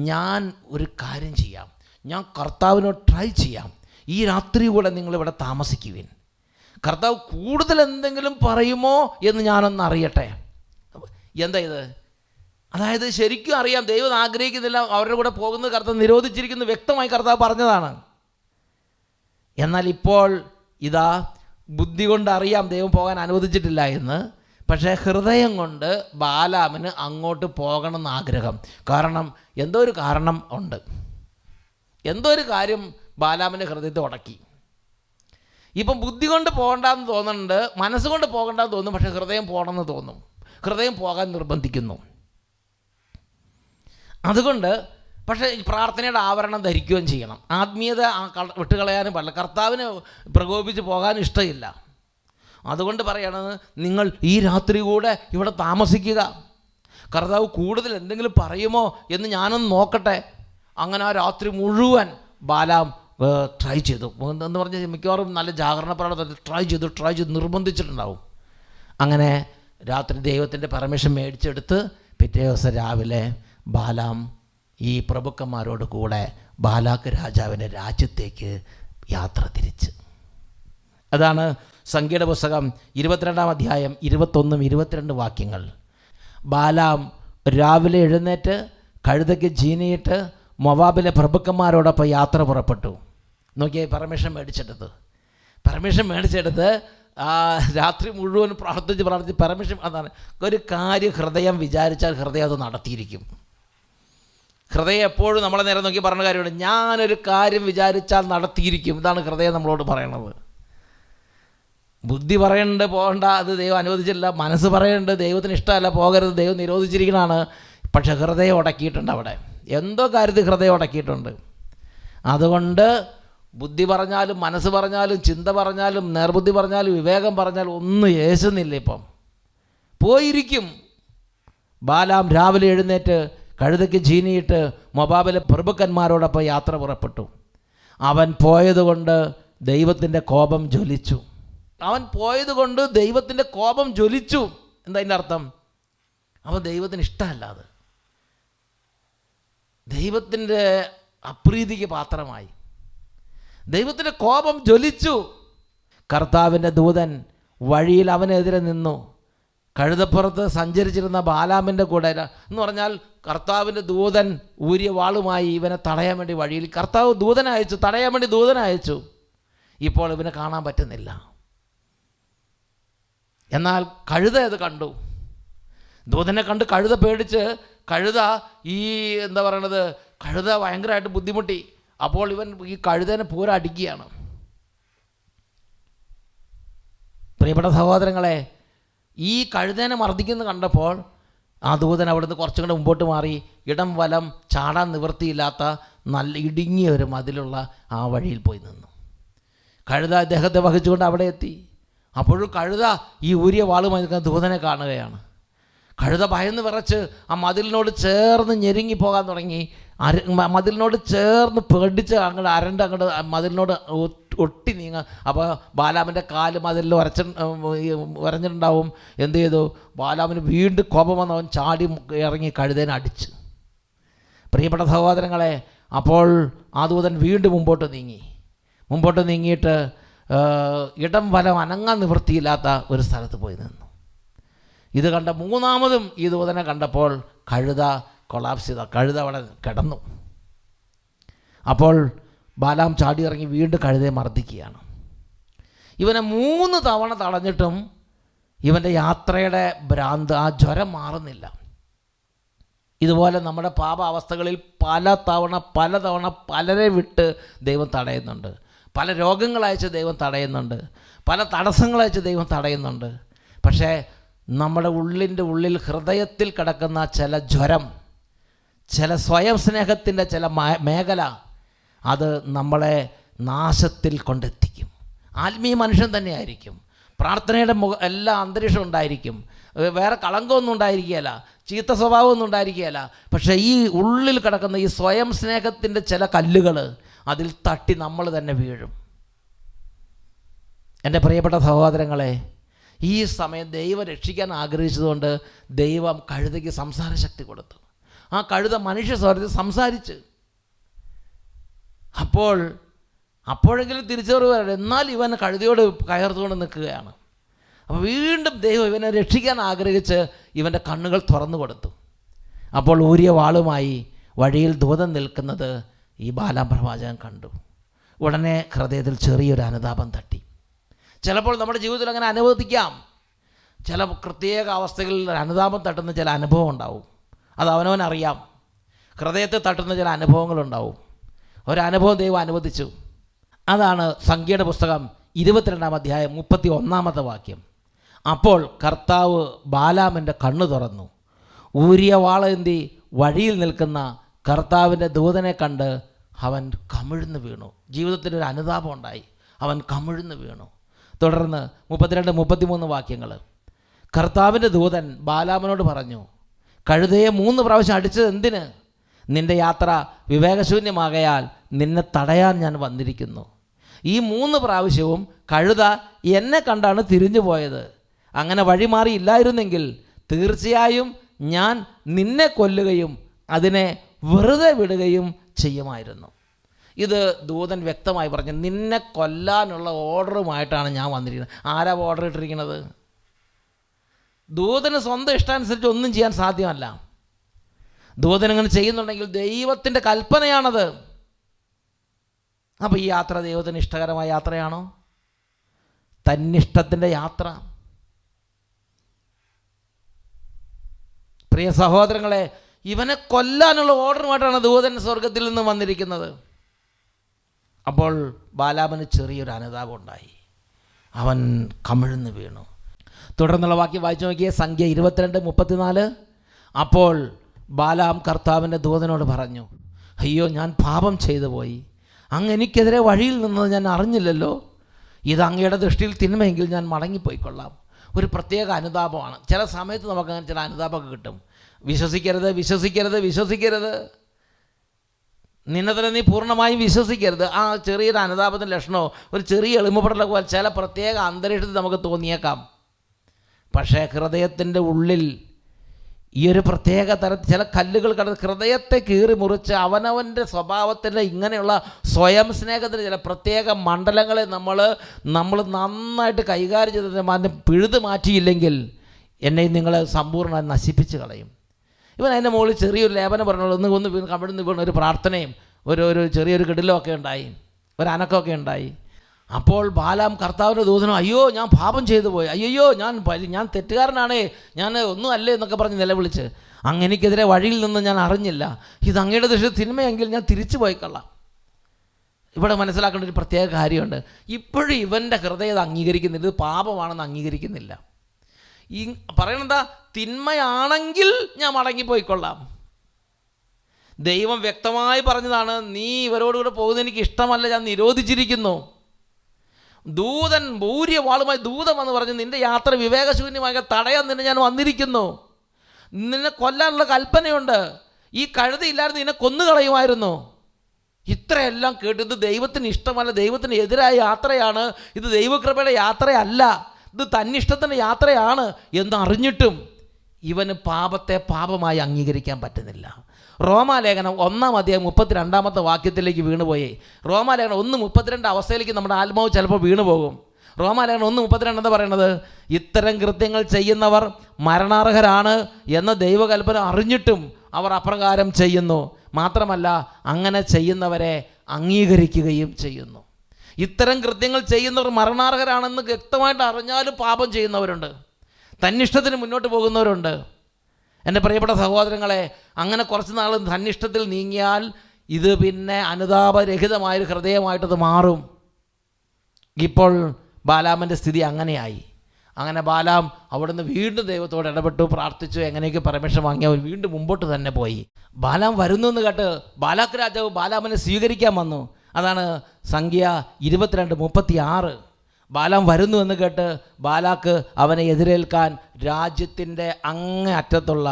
ഞാൻ ഒരു കാര്യം ചെയ്യാം, ഞാൻ കർത്താവിനോട് ട്രൈ ചെയ്യാം, ഈ രാത്രി കൂടെ നിങ്ങളിവിടെ താമസിക്കുവിൻ, കർത്താവ് കൂടുതൽ എന്തെങ്കിലും പറയുമോ എന്ന് ഞാനൊന്ന് അറിയട്ടെ. എന്താ ഇത്? അതായത് ശരിക്കും അറിയാം, ദൈവം ആഗ്രഹിക്കുന്നില്ല അവരുടെ കൂടെ പോകുന്നത്, കർത്താവ് നിരോധിച്ചിരിക്കുന്നു, വ്യക്തമായി കർത്താവ് പറഞ്ഞതാണ്. എന്നാൽ ഇപ്പോൾ ഇതാ ബുദ്ധി കൊണ്ട് അറിയാം ദൈവം പോകാൻ അനുവദിച്ചിട്ടില്ല എന്ന്. പക്ഷേ ഹൃദയം കൊണ്ട് ബാലാമിന് അങ്ങോട്ട് പോകണമെന്ന് ആഗ്രഹം. കാരണം എന്തോ ഒരു കാരണം ഉണ്ട്, എന്തോ ഒരു കാര്യം ബാലാമിൻ്റെ ഹൃദയത്തെ ഉടക്കി. ഇപ്പം ബുദ്ധി കൊണ്ട് പോകണ്ടെന്ന് തോന്നുന്നുണ്ട്, മനസ്സുകൊണ്ട് പോകണ്ടെന്ന് തോന്നും, പക്ഷേ ഹൃദയം പോകണമെന്ന് തോന്നും, ഹൃദയം പോകാൻ നിർബന്ധിക്കുന്നു. അതുകൊണ്ട് പക്ഷേ പ്രാർത്ഥനയുടെ ആവരണം ധരിക്കുകയും ചെയ്യണം. ആത്മീയത വിട്ടുകളയാനും പാടില്ല, കർത്താവിനെ പ്രകോപിച്ച് പോകാനും ഇഷ്ടമില്ല. അതുകൊണ്ട് പറയണത്, നിങ്ങൾ ഈ രാത്രി കൂടെ ഇവിടെ താമസിക്കുക, കർത്താവ് കൂടുതൽ എന്തെങ്കിലും പറയുമോ എന്ന് ഞാനൊന്ന് നോക്കട്ടെ. അങ്ങനെ ആ രാത്രി മുഴുവൻ ബാലാം ട്രൈ ചെയ്തു എന്ന് പറഞ്ഞ് മിക്കവാറും നല്ല ജാഗരണ പ്രാർത്ഥന ട്രൈ ചെയ്ത് നിർബന്ധിച്ചിട്ടുണ്ടാവും. അങ്ങനെ രാത്രി ദൈവത്തിൻ്റെ പെർമിഷൻ മേടിച്ചെടുത്ത് പിറ്റേ ദിവസം രാവിലെ ബാലാം ഈ പ്രഭുക്കന്മാരോട് കൂടെ ബാലാക്ക് രാജാവിൻ്റെ രാജ്യത്തേക്ക് യാത്ര തിരിച്ച്. അതാണ് സംഖ്യയുടെ പുസ്തകം 22-ാം അധ്യായം 21-22 വാക്യങ്ങൾ. ബാലാം രാവിലെ എഴുന്നേറ്റ് കഴുതയ്ക്ക് ജീനിയിട്ട് മൊവാബിലെ പ്രഭുക്കന്മാരോടൊപ്പം യാത്ര പുറപ്പെട്ടു. നോക്കിയേ, പെർമിഷൻ മേടിച്ചെടുത്ത് രാത്രി മുഴുവൻ പ്രാർത്ഥിച്ച് പെർമിഷൻ. അതാണ് ഒരു കാര്യം ഹൃദയം വിചാരിച്ചാൽ ഹൃദയം അത് നടത്തിയിരിക്കും. ഹൃദയം എപ്പോഴും നമ്മളെ നേരെ നോക്കി പറഞ്ഞ കാര്യമുണ്ട്, ഞാനൊരു കാര്യം വിചാരിച്ചാൽ നടത്തിയിരിക്കും. ഇതാണ് ഹൃദയം നമ്മളോട് പറയണത്. ബുദ്ധി പറയുന്നുണ്ട് പോകണ്ട, അത് ദൈവം അനുവദിച്ചില്ല. മനസ്സ് പറയുന്നുണ്ട് ദൈവത്തിന് ഇഷ്ടമല്ല, പോകരുത്, ദൈവം നിരോധിച്ചിരിക്കണതാണ്. പക്ഷെ ഹൃദയം ഉടക്കിയിട്ടുണ്ട്. അവിടെ എന്തോ കാര്യത്തിൽ ഹൃദയം ഉടക്കിയിട്ടുണ്ട്. അതുകൊണ്ട് ബുദ്ധി പറഞ്ഞാലും മനസ്സ് പറഞ്ഞാലും ചിന്ത പറഞ്ഞാലും നേർബുദ്ധി പറഞ്ഞാലും വിവേകം പറഞ്ഞാലും ഒന്നും യേശുന്നില്ല. ഇപ്പം പോയിരിക്കും. ബാലാം രാവിലെ എഴുന്നേറ്റ് കഴുതയ്ക്ക് ജീനിയിട്ട് മൊബാബിലെ പ്രഭുക്കന്മാരോടൊപ്പം യാത്ര പുറപ്പെട്ടു. അവൻ പോയതുകൊണ്ട് ദൈവത്തിൻ്റെ കോപം ജ്വലിച്ചു. എന്താ അതിൻ്റെ അർത്ഥം? അവൻ ദൈവത്തിന് ഇഷ്ടമല്ല, അത് ദൈവത്തിൻ്റെ അപ്രീതിക്ക് പാത്രമായി. ദൈവത്തിൻ്റെ കോപം ജ്വലിച്ചു. കർത്താവിൻ്റെ ദൂതൻ വഴിയിൽ അവനെതിരെ നിന്നു. കഴുതപ്പുറത്ത് സഞ്ചരിച്ചിരുന്ന ബാലാമിൻ്റെ കൂടെ എന്ന് പറഞ്ഞാൽ കർത്താവിൻ്റെ ദൂതൻ ഊരിയ വാളുമായി ഇവനെ തടയാൻ വേണ്ടി വഴിയിൽ കർത്താവ് തടയാൻ വേണ്ടി ദൂതനയച്ചു. ഇപ്പോൾ ഇവനെ കാണാൻ പറ്റുന്നില്ല. എന്നാൽ കഴുത അത് കണ്ടു. ദൂതനെ കണ്ട് കഴുത പേടിച്ച് കഴുത ഭയങ്കരമായിട്ട് ബുദ്ധിമുട്ടി. അപ്പോൾ ഇവൻ ഈ കഴുതനെ പൂരം അടിക്കുകയാണ്. പ്രിയപ്പെട്ട സഹോദരങ്ങളെ, ഈ കഴുതനെ മർദ്ദിക്കുന്നത് കണ്ടപ്പോൾ ആ ദൂതൻ അവിടുന്ന് കുറച്ചും കൂടെ മുമ്പോട്ട് മാറി ഇടം വലം ചാടാൻ നിവൃത്തിയില്ലാത്ത നല്ല ഇടുങ്ങിയ ഒരു മതിലുള്ള ആ വഴിയിൽ പോയി നിന്നു. കഴുത അദ്ദേഹത്തെ വഹിച്ചുകൊണ്ട് അവിടെ എത്തി. അപ്പോഴും കഴുത ഈ ഊരിയ വാളുമായി നിൽക്കുന്ന ദൂതനെ കാണുകയാണ്. കഴുത ഭയന്ന് വിറച്ച് ആ മതിലിനോട് ചേർന്ന് ഞെരുങ്ങി പോകാൻ തുടങ്ങി. മതിലിനോട് ചേർന്ന് പേടിച്ച് അങ്ങോട്ട് മതിലിനോട് ഒട്ടി നീങ്ങുക. അപ്പോൾ ബാലാമിൻ്റെ കാല് മതിലിൽ ഉരഞ്ഞിട്ടുണ്ടാവും. എന്ത് ചെയ്തു? ബാലാമിന് വീണ്ടും കോപം വന്ന് അവൻ ചാടി ഇറങ്ങി കഴുതേനെ അടിച്ച്. പ്രിയപ്പെട്ട സഹോദരങ്ങളെ, അപ്പോൾ ആ ദൂതൻ വീണ്ടും മുമ്പോട്ട് നീങ്ങിയിട്ട് ഇടം വലം അനങ്ങാൻ നിവൃത്തിയില്ലാത്ത ഒരു സ്ഥലത്ത് പോയി നിന്നു. ഇത് കണ്ട മൂന്നാമതും ഈ ദൂതനെ കണ്ടപ്പോൾ കഴുത കൊളാപ്സ് ചെയ്ത കഴുത അവിടെ കിടന്നു. അപ്പോൾ ബാലാം ചാടി ഇറങ്ങി വീണ്ടും കഴുതയെ മർദ്ദിക്കുകയാണ്. ഇവനെ 3 തവണ തടഞ്ഞിട്ടും ഇവൻ്റെ യാത്രയുടെ ഭ്രാന്ത്, ആ ജ്വരം മാറുന്നില്ല. ഇതുപോലെ നമ്മുടെ പാപാവസ്ഥകളിൽ പലതവണ പലരെ വിട്ട് ദൈവം തടയുന്നുണ്ട്. പല രോഗങ്ങളയച്ച് ദൈവം തടയുന്നുണ്ട്. പല തടസ്സങ്ങളയച്ച് ദൈവം തടയുന്നുണ്ട്. പക്ഷേ നമ്മുടെ ഉള്ളിൽ ഹൃദയത്തിൽ കിടക്കുന്ന ചില ജ്വരം, ചില സ്വയം സ്നേഹത്തിൻ്റെ ചില മേഖല, അത് നമ്മളെ നാശത്തിൽ കൊണ്ടെത്തിക്കും. ആത്മീയ മനുഷ്യൻ തന്നെയായിരിക്കും. പ്രാർത്ഥനയുടെ എല്ലാ അന്തരീക്ഷം ഉണ്ടായിരിക്കും. വേറെ കളങ്കമൊന്നും ഉണ്ടായിരിക്കുകയില്ല, ചീത്ത സ്വഭാവമൊന്നും ഉണ്ടായിരിക്കുകയില്ല. പക്ഷേ ഈ ഉള്ളിൽ കിടക്കുന്ന ഈ സ്വയം സ്നേഹത്തിൻ്റെ ചില കല്ലുകൾ അതിൽ തട്ടി നമ്മൾ തന്നെ വീഴും. എൻ്റെ പ്രിയപ്പെട്ട സഹോദരങ്ങളെ, ഈ സമയം ദൈവം രക്ഷിക്കാൻ ആഗ്രഹിച്ചതുകൊണ്ട് ദൈവം കഴുതയ്ക്ക് സംസാര ശക്തി കൊടുത്തു. ആ കഴുത മനുഷ്യ സ്വരത്തിൽ സംസാരിച്ച്. അപ്പോഴെങ്കിലും തിരിച്ചറിവ് വരണം. എന്നാൽ ഇവൻ കഴുതയോട് കയർത്തുകൊണ്ട് നിൽക്കുകയാണ്. അപ്പോൾ വീണ്ടും ദൈവം ഇവനെ രക്ഷിക്കാൻ ആഗ്രഹിച്ച് ഇവൻ്റെ കണ്ണുകൾ തുറന്നു കൊടുത്തു. അപ്പോൾ ഊരിയ വാളുമായി വഴിയിൽ ദൂതൻ നിൽക്കുന്നത് ഈ ബാലാം പ്രവാചകൻ കണ്ടു. ഉടനെ ഹൃദയത്തിൽ ചെറിയൊരു അനുതാപം തട്ടി. ചിലപ്പോൾ നമ്മുടെ ജീവിതത്തിൽ അങ്ങനെ അനുവദിക്കാം. ചില പ്രത്യേക അവസ്ഥകളിൽ അനുതാപം തട്ടുന്ന ചില അനുഭവം ഉണ്ടാവും. അത് അവനവനറിയാം. ഹൃദയത്തെ തട്ടുന്ന ചില അനുഭവങ്ങളുണ്ടാവും. ഒരനുഭവം ദൈവം അനുവദിച്ചു. അതാണ് സംഖ്യയുടെ പുസ്തകം 22-ാം അധ്യായം 31-ാമത്തെ വാക്യം. അപ്പോൾ കർത്താവ് ബാലാമിൻ്റെ കണ്ണു തുറന്നു. ഊരിയ വാളേന്തി വഴിയിൽ നിൽക്കുന്ന കർത്താവിൻ്റെ ദൂതനെ കണ്ട് അവൻ കമിഴ്ന്നു വീണു. ജീവിതത്തിലൊരു അനുതാപം ഉണ്ടായി. അവൻ കമിഴ്ന്നു വീണു. തുടർന്ന് 32-33 വാക്യങ്ങൾ. കർത്താവിൻ്റെ ദൂതൻ ബാലാമിനോട് പറഞ്ഞു, കഴുതയെ 3 പ്രാവശ്യം അടിച്ചത് എന്തിന്? നിൻ്റെ യാത്ര വിവേകശൂന്യമാകയാൽ നിന്നെ തടയാൻ ഞാൻ വന്നിരിക്കുന്നു. ഈ 3 പ്രാവശ്യവും കഴുത എന്നെ കണ്ടാണ് തിരിഞ്ഞു പോയത്. അങ്ങനെ വഴിമാറിയില്ലായിരുന്നെങ്കിൽ തീർച്ചയായും ഞാൻ നിന്നെ കൊല്ലുകയും അതിനെ വെറുതെ വിടുകയും ചെയ്യുമായിരുന്നു. ഇത് ദൂതൻ വ്യക്തമായി പറഞ്ഞു. നിന്നെ കൊല്ലാനുള്ള ഓർഡറുമായിട്ടാണ് ഞാൻ വന്നിരിക്കുന്നത്. ആരാ ഓർഡർ ഇട്ടിരിക്കുന്നത്? ദൂതന് സ്വന്തം ഇഷ്ടാനുസരിച്ച് ഒന്നും ചെയ്യാൻ സാധ്യമല്ല. ദൂതൻ അങ്ങനെ ചെയ്യുന്നുണ്ടെങ്കിൽ ദൈവത്തിൻ്റെ കൽപ്പനയാണത്. അപ്പോൾ ഈ യാത്ര ദൈവത്തിന് ഇഷ്ടകരമായ യാത്രയാണോ? തന്നിഷ്ടത്തിൻ്റെ യാത്ര. പ്രിയ സഹോദരങ്ങളെ, ഇവനെ കൊല്ലാനുള്ള ഓർഡറുമായിട്ടാണ് ദൂതൻ സ്വർഗത്തിൽ നിന്ന് വന്നിരിക്കുന്നത്. അപ്പോൾ ബാലാമന് ചെറിയൊരു അനുതാപം ഉണ്ടായി. അവൻ കമിഴ്ന്ന് വീണു. തുടർന്നുള്ള വാക്യം വായിച്ചു നോക്കിയേ, സംഖ്യ 22:34. അപ്പോൾ ബാലാം കർത്താവിൻ്റെ ദൂതനോട് പറഞ്ഞു, അയ്യോ, ഞാൻ പാപം ചെയ്തു പോയി. അങ്ങ് എനിക്കെതിരെ വഴിയിൽ നിന്നത് ഞാൻ അറിഞ്ഞില്ലല്ലോ. ഇത് അങ്ങയുടെ ദൃഷ്ടിയിൽ തിന്മയെങ്കിൽ ഞാൻ മടങ്ങിപ്പോയിക്കൊള്ളാം. ഒരു പ്രത്യേക അനുതാപമാണ്. ചില സമയത്ത് നമുക്ക് അങ്ങനെ ചില അനുതാപമൊക്കെ കിട്ടും. വിശ്വസിക്കരുത്, വിശ്വസിക്കരുത്, വിശ്വസിക്കരുത്, നിന്നെ തന്നെ നീ പൂർണ്ണമായും വിശ്വസിക്കരുത്. ആ ചെറിയൊരു അനുതാപത്തിൻ്റെ ലക്ഷണമോ ഒരു ചെറിയ എളിമപ്പെടലൊക്കെ പോലെ ചില പ്രത്യേക അന്തരീക്ഷത്തിൽ നമുക്ക് തോന്നിയേക്കാം. പക്ഷേ ഹൃദയത്തിൻ്റെ ഉള്ളിൽ ഈ ഒരു പ്രത്യേക തരത്തിൽ ചില കല്ലുകൾ കടന്ന് ഹൃദയത്തെ കീറി മുറിച്ച് അവനവൻ്റെ സ്വഭാവത്തിൻ്റെ ഇങ്ങനെയുള്ള സ്വയം സ്നേഹത്തിൻ്റെ ചില പ്രത്യേക മണ്ഡലങ്ങളെ നമ്മൾ നന്നായിട്ട് കൈകാര്യം ചെയ്ത് പിഴുത് മാറ്റിയില്ലെങ്കിൽ എന്നെയും നിങ്ങളെ സമ്പൂർണ്ണമായി നശിപ്പിച്ച് കളയും. ഇവൻ അതിൻ്റെ മുകളിൽ ചെറിയൊരു ലേപനം പറഞ്ഞോളൂ, ഒന്ന് കവിടുന്ന് വീണ ഒരു പ്രാർത്ഥനയും ഒരു ചെറിയൊരു കിടിലമൊക്കെ ഉണ്ടായി, ഒരു അനക്കമൊക്കെ ഉണ്ടായി. അപ്പോൾ ബാലാം കർത്താവിൻ്റെ ദൂതനോ, അയ്യോ, ഞാൻ പാപം ചെയ്തു പോയി, അയ്യോ, ഞാൻ തെറ്റുകാരനാണേ, ഞാൻ ഒന്നും അല്ലേ എന്നൊക്കെ പറഞ്ഞ് നിലവിളിച്ച്, അങ്ങ് എനിക്കെതിരെ വഴിയിൽ നിന്ന് ഞാൻ അറിഞ്ഞില്ല. ഇത് അങ്ങയുടെ ദൃഷ്ടിയിൽ തിന്മയെങ്കിൽ ഞാൻ തിരിച്ചു പോയിക്കൊള്ളാം. ഇവിടെ മനസ്സിലാക്കേണ്ട ഒരു പ്രത്യേക കാര്യമുണ്ട്. ഇപ്പോഴും ഇവൻ്റെ ഹൃദയം അംഗീകരിക്കുന്നില്ല, ഇത് പാപമാണെന്ന് അംഗീകരിക്കുന്നില്ല. ഈ പറയണെന്താ, തിന്മയാണെങ്കിൽ ഞാൻ മടങ്ങിപ്പോയിക്കൊള്ളാം. ദൈവം വ്യക്തമായി പറഞ്ഞതാണ്, നീ ഇവരോടുകൂടെ പോകുന്നത് എനിക്ക് ഇഷ്ടമല്ല, ഞാൻ നിരോധിച്ചിരിക്കുന്നു. ദൂതൻ ഭൂര്യ വാളുമായി ദൂതം എന്ന് പറഞ്ഞു, നിൻ്റെ യാത്ര വിവേകശൂന്യമായി തടയാൻ നിന്നെ ഞാൻ വന്നിരിക്കുന്നു. നിന്നെ കൊല്ലാനുള്ള കൽപ്പനയുണ്ട്. ഈ കഴുതയില്ലായിരുന്നു നിന്നെ കൊന്നുകളയുമായിരുന്നു. ഇത്രയെല്ലാം കേട്ട് ഇത് ദൈവത്തിന് ഇഷ്ടമല്ല, ദൈവത്തിന് എതിരായ യാത്രയാണ്, ഇത് ദൈവകൃപയുടെ യാത്രയല്ല, ഇത് തന്നിഷ്ടത്തിൻ്റെ യാത്രയാണ് എന്നറിഞ്ഞിട്ടും ഇവന് പാപത്തെ പാപമായി അംഗീകരിക്കാൻ പറ്റുന്നില്ല. റോമാലേഖനം 1:32 വാക്യത്തിലേക്ക് വീണുപോയി. റോമാലേഖനം 1:32 അവസ്ഥയിലേക്ക് നമ്മുടെ ആത്മാവ് ചിലപ്പോൾ വീണുപോകും. റോമാലേഖനം 1:32 എന്താ പറയണത്? ഇത്തരം കൃത്യങ്ങൾ ചെയ്യുന്നവർ മരണാർഹരാണ് എന്ന ദൈവകൽപ്പന അറിഞ്ഞിട്ടും അവർ അപ്രകാരം ചെയ്യുന്നു. മാത്രമല്ല, അങ്ങനെ ചെയ്യുന്നവരെ അംഗീകരിക്കുകയും ചെയ്യുന്നു. ഇത്തരം കൃത്യങ്ങൾ ചെയ്യുന്നവർ മരണാർഹരാണെന്ന് വ്യക്തമായിട്ട് അറിഞ്ഞാലും പാപം ചെയ്യുന്നവരുണ്ട്, തന്നിഷ്ടത്തിന് മുന്നോട്ട് പോകുന്നവരുണ്ട്. എൻ്റെ പ്രിയപ്പെട്ട സഹോദരങ്ങളെ, അങ്ങനെ കുറച്ച് നാൾ തന്നിഷ്ടത്തിൽ നീങ്ങിയാൽ ഇത് പിന്നെ അനുതാപരഹിതമായൊരു ഹൃദയമായിട്ടത് മാറും. ഇപ്പോൾ ബാലാമിൻ്റെ സ്ഥിതി അങ്ങനെയായി. അങ്ങനെ ബാലാം അവിടുന്ന് വീണ്ടും ദൈവത്തോട് ഇടപെട്ടു, പ്രാർത്ഥിച്ചു, എങ്ങനെയൊക്കെ പെർമിഷൻ വാങ്ങി അവർ വീണ്ടും മുമ്പോട്ട് തന്നെ പോയി. ബാലാം വരുന്നു എന്ന് കേട്ട് ബാലാക്ക് രാജാവ് ബാലാമിനെ സ്വീകരിക്കാൻ വന്നു. അതാണ് സംഖ്യ 22:36. ബാലാം വരുന്നു എന്ന് കേട്ട് ബാലാക്ക് അവനെ എതിരേൽക്കാൻ രാജ്യത്തിൻ്റെ അങ്ങേ അറ്റത്തുള്ള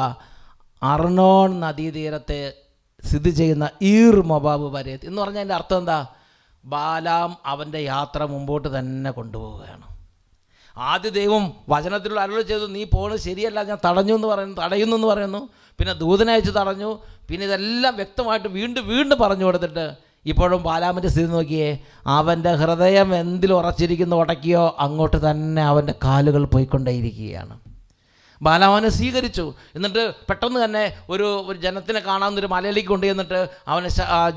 അർണോൺ നദീതീരത്തെ സ്ഥിതി ചെയ്യുന്ന ഈർ മൊബാബ് വരെ എന്ന് പറഞ്ഞാൽ അതിൻ്റെ അർത്ഥം എന്താ? ബാലാം അവൻ്റെ യാത്ര മുമ്പോട്ട് തന്നെ കൊണ്ടുപോവുകയാണ്. ആദ്യ ദൈവം വചനത്തിലുള്ള അരുളി ചെയ്തു, നീ പോകുന്നത് ശരിയല്ല, ഞാൻ തടയുന്നു എന്ന് പറയുന്നു. പിന്നെ ദൂതനയച്ച് തടഞ്ഞു. പിന്നെ ഇതെല്ലാം വ്യക്തമായിട്ട് വീണ്ടും പറഞ്ഞു കൊടുത്തിട്ട് ഇപ്പോഴും ബാലാമിൻ്റെ സ്ഥിതി നോക്കിയേ. അവൻ്റെ ഹൃദയം എന്തിൽ ഉറച്ചിരിക്കുന്നു, ഉടക്കിയോ അങ്ങോട്ട് തന്നെ അവൻ്റെ കാലുകൾ പോയിക്കൊണ്ടേയിരിക്കുകയാണ്. ബാലാം അവനെ സ്വീകരിച്ചു. എന്നിട്ട് പെട്ടെന്ന് തന്നെ ഒരു ജനത്തിനെ കാണാവുന്നൊരു മലയിലേക്ക് കൊണ്ടുചെന്നിട്ട് അവനെ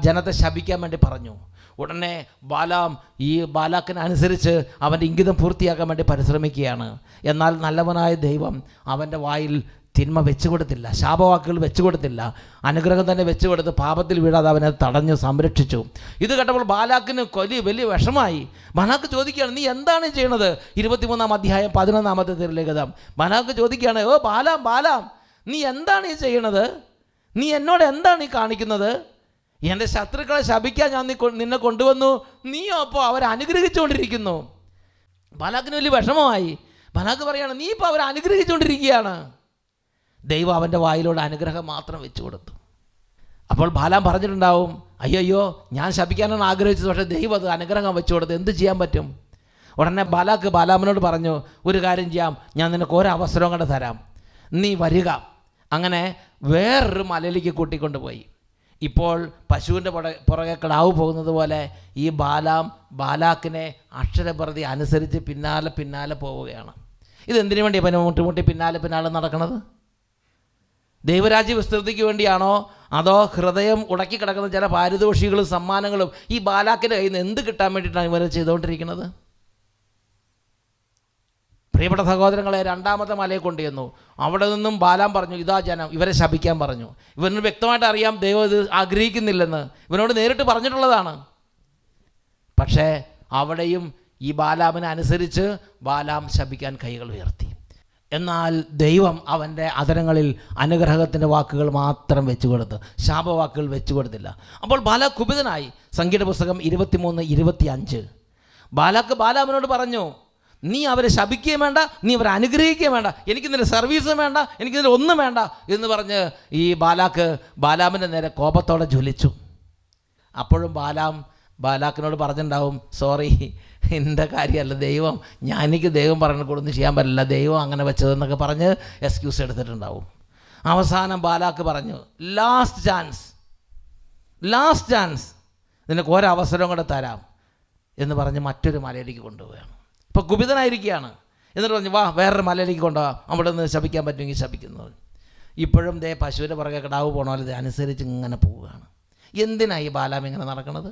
ജനത്തെ ശപിക്കാൻ വേണ്ടി പറഞ്ഞു. ഉടനെ ബാലാം ഈ ബാലാക്കിനനുസരിച്ച് അവൻ്റെ ഇംഗിതം പൂർത്തിയാക്കാൻ വേണ്ടി പരിശ്രമിക്കുകയാണ്. എന്നാൽ നല്ലവനായ ദൈവം അവൻ്റെ വായിൽ തിന്മ വെച്ചു കൊടുത്തില്ല, ശാപവാക്കുകൾ വെച്ചു കൊടുത്തില്ല, അനുഗ്രഹം തന്നെ വെച്ചു കൊടുത്ത് പാപത്തിൽ വീഴാതെ അവനെ തടഞ്ഞു സംരക്ഷിച്ചു. ഇത് കേട്ടപ്പോൾ ബാലാക്കിന് വലിയ വിഷമായി. ബാലാക്ക് ചോദിക്കുകയാണ്, നീ എന്താണ് ചെയ്യണത്? 23-ാം അധ്യായം 11-ാമത്തെ തിരുലേഖനം. ബാലാക്ക് ചോദിക്കുകയാണ്, ഓ ബാലാം, നീ എന്താണ് ഈ ചെയ്യണത്? നീ എന്നോട് എന്താണ് ഈ കാണിക്കുന്നത്? എൻ്റെ ശത്രുക്കളെ ശപിക്കാൻ ഞാൻ നിന്നെ കൊണ്ടുവന്നു, നീയോ അപ്പോൾ അവരെ അനുഗ്രഹിച്ചുകൊണ്ടിരിക്കുന്നു. ബാലാക്കിന് വലിയ വിഷമമായി. ബാലാക്ക് പറയുകയാണ്, നീ ഇപ്പോൾ അവരെ അനുഗ്രഹിച്ചുകൊണ്ടിരിക്കുകയാണ്. ദൈവം അവൻ്റെ വായിലൂടെ അനുഗ്രഹം മാത്രം വെച്ചു കൊടുത്തു. അപ്പോൾ ബാലാം പറഞ്ഞിട്ടുണ്ടാവും, അയ്യോ ഞാൻ ശപിക്കാനാണ് ആഗ്രഹിച്ചത്, പക്ഷേ ദൈവം അത് അനുഗ്രഹം വെച്ചു കൊടുത്ത് എന്ത് ചെയ്യാൻ പറ്റും? ഉടനെ ബാലാക്ക് ബാലാമിനോട് പറഞ്ഞു, ഒരു കാര്യം ചെയ്യാം, ഞാൻ നിനക്ക് ഒരവസരം കൂടെ തരാം, നീ വരിക. അങ്ങനെ വേറൊരു മലയിലേക്ക് കൂട്ടിക്കൊണ്ടുപോയി. ഇപ്പോൾ പശുവിൻ്റെ പുറകെ കിടാവ് പോകുന്നത് പോലെ ഈ ബാലാക്കിനെ അക്ഷരപ്രതി അനുസരിച്ച് പിന്നാലെ പോവുകയാണ്. ഇതെന്തിനു വേണ്ടി പിന്നെ മുട്ടി പിന്നാലെ നടക്കുന്നത്? ദൈവരാജ്യ വിസ്തൃതിക്ക് വേണ്ടിയാണോ, അതോ ഹൃദയം ഉടക്കി കിടക്കുന്ന ചില പാരിതോഷികളും സമ്മാനങ്ങളും ഈ ബാലാക്കിൻ്റെ കയ്യിൽ നിന്ന് എന്ത് കിട്ടാൻ വേണ്ടിയിട്ടാണ് ഇവരെ ചെയ്തുകൊണ്ടിരിക്കുന്നത്? പ്രിയപ്പെട്ട സഹോദരങ്ങളെ, രണ്ടാമത്തെ മലയെ കൊണ്ടുവന്നു. അവിടെ നിന്നും ബാലാം പറഞ്ഞു, ഇതാ ജനം, ഇവരെ ശപിക്കാൻ പറഞ്ഞു. ഇവന് വ്യക്തമായിട്ട് അറിയാം ദൈവം ഇത് ആഗ്രഹിക്കുന്നില്ലെന്ന്, ഇവനോട് നേരിട്ട് പറഞ്ഞിട്ടുള്ളതാണ്. പക്ഷേ അവിടെയും ഈ ബാലാമിനെ അനുസരിച്ച് ബാലാം ശപിക്കാൻ കൈകൾ ഉയർത്തി. എന്നാൽ ദൈവം അവൻ്റെ അധരങ്ങളിൽ അനുഗ്രഹത്തിൻ്റെ വാക്കുകൾ മാത്രം വെച്ചു കൊടുത്തു, ശാപവാക്കുകൾ വെച്ചു കൊടുത്തില്ല. അപ്പോൾ ബാലാക്ക് കുപിതനായി. സംഖ്യയുടെ പുസ്തകം 23:25 ബാലാക്ക് ബാലാമിനോട് പറഞ്ഞു, നീ അവരെ ശപിക്കുകയും വേണ്ട, നീ അവരെ അനുഗ്രഹിക്കുകയും വേണ്ട, എനിക്കിതിൻ്റെ സർവീസും വേണ്ട, എനിക്കിതിൻ്റെ ഒന്നും വേണ്ട എന്ന് പറഞ്ഞ് ഈ ബാലാക്ക് ബാലാമിൻ്റെ നേരെ കോപത്തോടെ ജ്വലിച്ചു. അപ്പോഴും ബാലാക്കിനോട് പറഞ്ഞിട്ടുണ്ടാവും, സോറി, എൻ്റെ കാര്യമല്ല, എനിക്ക് ദൈവം പറഞ്ഞ കൊടുത്ത് ചെയ്യാൻ പറ്റില്ല, ദൈവം അങ്ങനെ വെച്ചതെന്നൊക്കെ പറഞ്ഞ് എക്സ്ക്യൂസ് എടുത്തിട്ടുണ്ടാവും. അവസാനം ബാലാക്ക് പറഞ്ഞു, ലാസ്റ്റ് ചാൻസ് നിനക്ക് ഒരവസരം കൂടെ തരാം എന്ന് പറഞ്ഞ് മറ്റൊരു മലയിലേക്ക് കൊണ്ടുപോവുകയാണ്. ഇപ്പോൾ കുപിതനായിരിക്കുകയാണ്. എന്നിട്ട് പറഞ്ഞു, വാ വേറൊരു മലയിലേക്ക് കൊണ്ടുപോകാം, അവിടെ നിന്ന് ശപിക്കാൻ പറ്റുമെങ്കിൽ ശപിക്കുന്നത്. ഇപ്പോഴും പശുവിൻ്റെ പുറകെ കിടാവ് പോകണമല്ലോ, ഇത് അനുസരിച്ച് ഇങ്ങനെ പോവുകയാണ്. എന്തിനാണ് ഈ ബാലാം ഇങ്ങനെ നടക്കുന്നത്?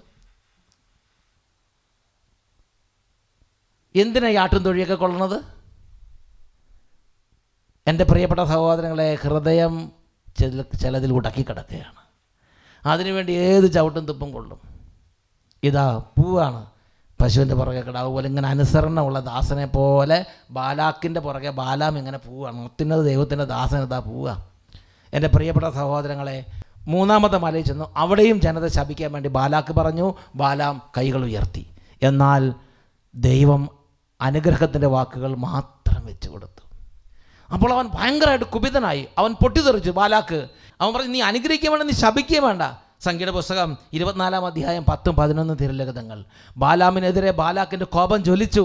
എന്തിനാണ് ഈ ആട്ടും തൊഴിയൊക്കെ കൊള്ളണത്? എൻ്റെ പ്രിയപ്പെട്ട സഹോദരങ്ങളെ, ഹൃദയം ചിലതിൽ ഉടക്കി കിടക്കുകയാണ്. അതിനുവേണ്ടി ഏത് ചവിട്ടും തുപ്പും കൊള്ളും. ഇതാ പൂവാണ്, പശുവിൻ്റെ പുറകെ കിടാവ് പോലെ ഇങ്ങനെ അനുസരണമുള്ള ദാസനെ പോലെ ബാലാക്കിൻ്റെ പുറകെ ബാലാം ഇങ്ങനെ പോവുകയാണ്. ഒത്തുന്നത് ദൈവത്തിൻ്റെ ദാസൻ ഇതാ പോവുക. എൻ്റെ പ്രിയപ്പെട്ട സഹോദരങ്ങളെ, മൂന്നാമത്തെ മലയിൽ ചെന്നു. അവിടെയും ജനത ശപിക്കാൻ വേണ്ടി ബാലാക്ക് പറഞ്ഞു, ബാലാം കൈകൾ ഉയർത്തി. എന്നാൽ ദൈവം അനുഗ്രഹത്തിൻ്റെ വാക്കുകൾ മാത്രം വെച്ചു കൊടുത്തു. അപ്പോൾ അവൻ ഭയങ്കരമായിട്ട് കുപിതനായി. അവൻ പൊട്ടിത്തെറിച്ചു. ബാലാക്ക് അവൻ പറഞ്ഞു, നീ അനുഗ്രഹിക്കുകയും വേണ്ട, നീ ശപിക്കുകയും വേണ്ട. സംഖ്യയുടെ പുസ്തകം 24:10-11 തിരുലിഖിതങ്ങൾ. ബാലാമിനെതിരെ ബാലാക്കിൻ്റെ കോപം ജ്വലിച്ചു.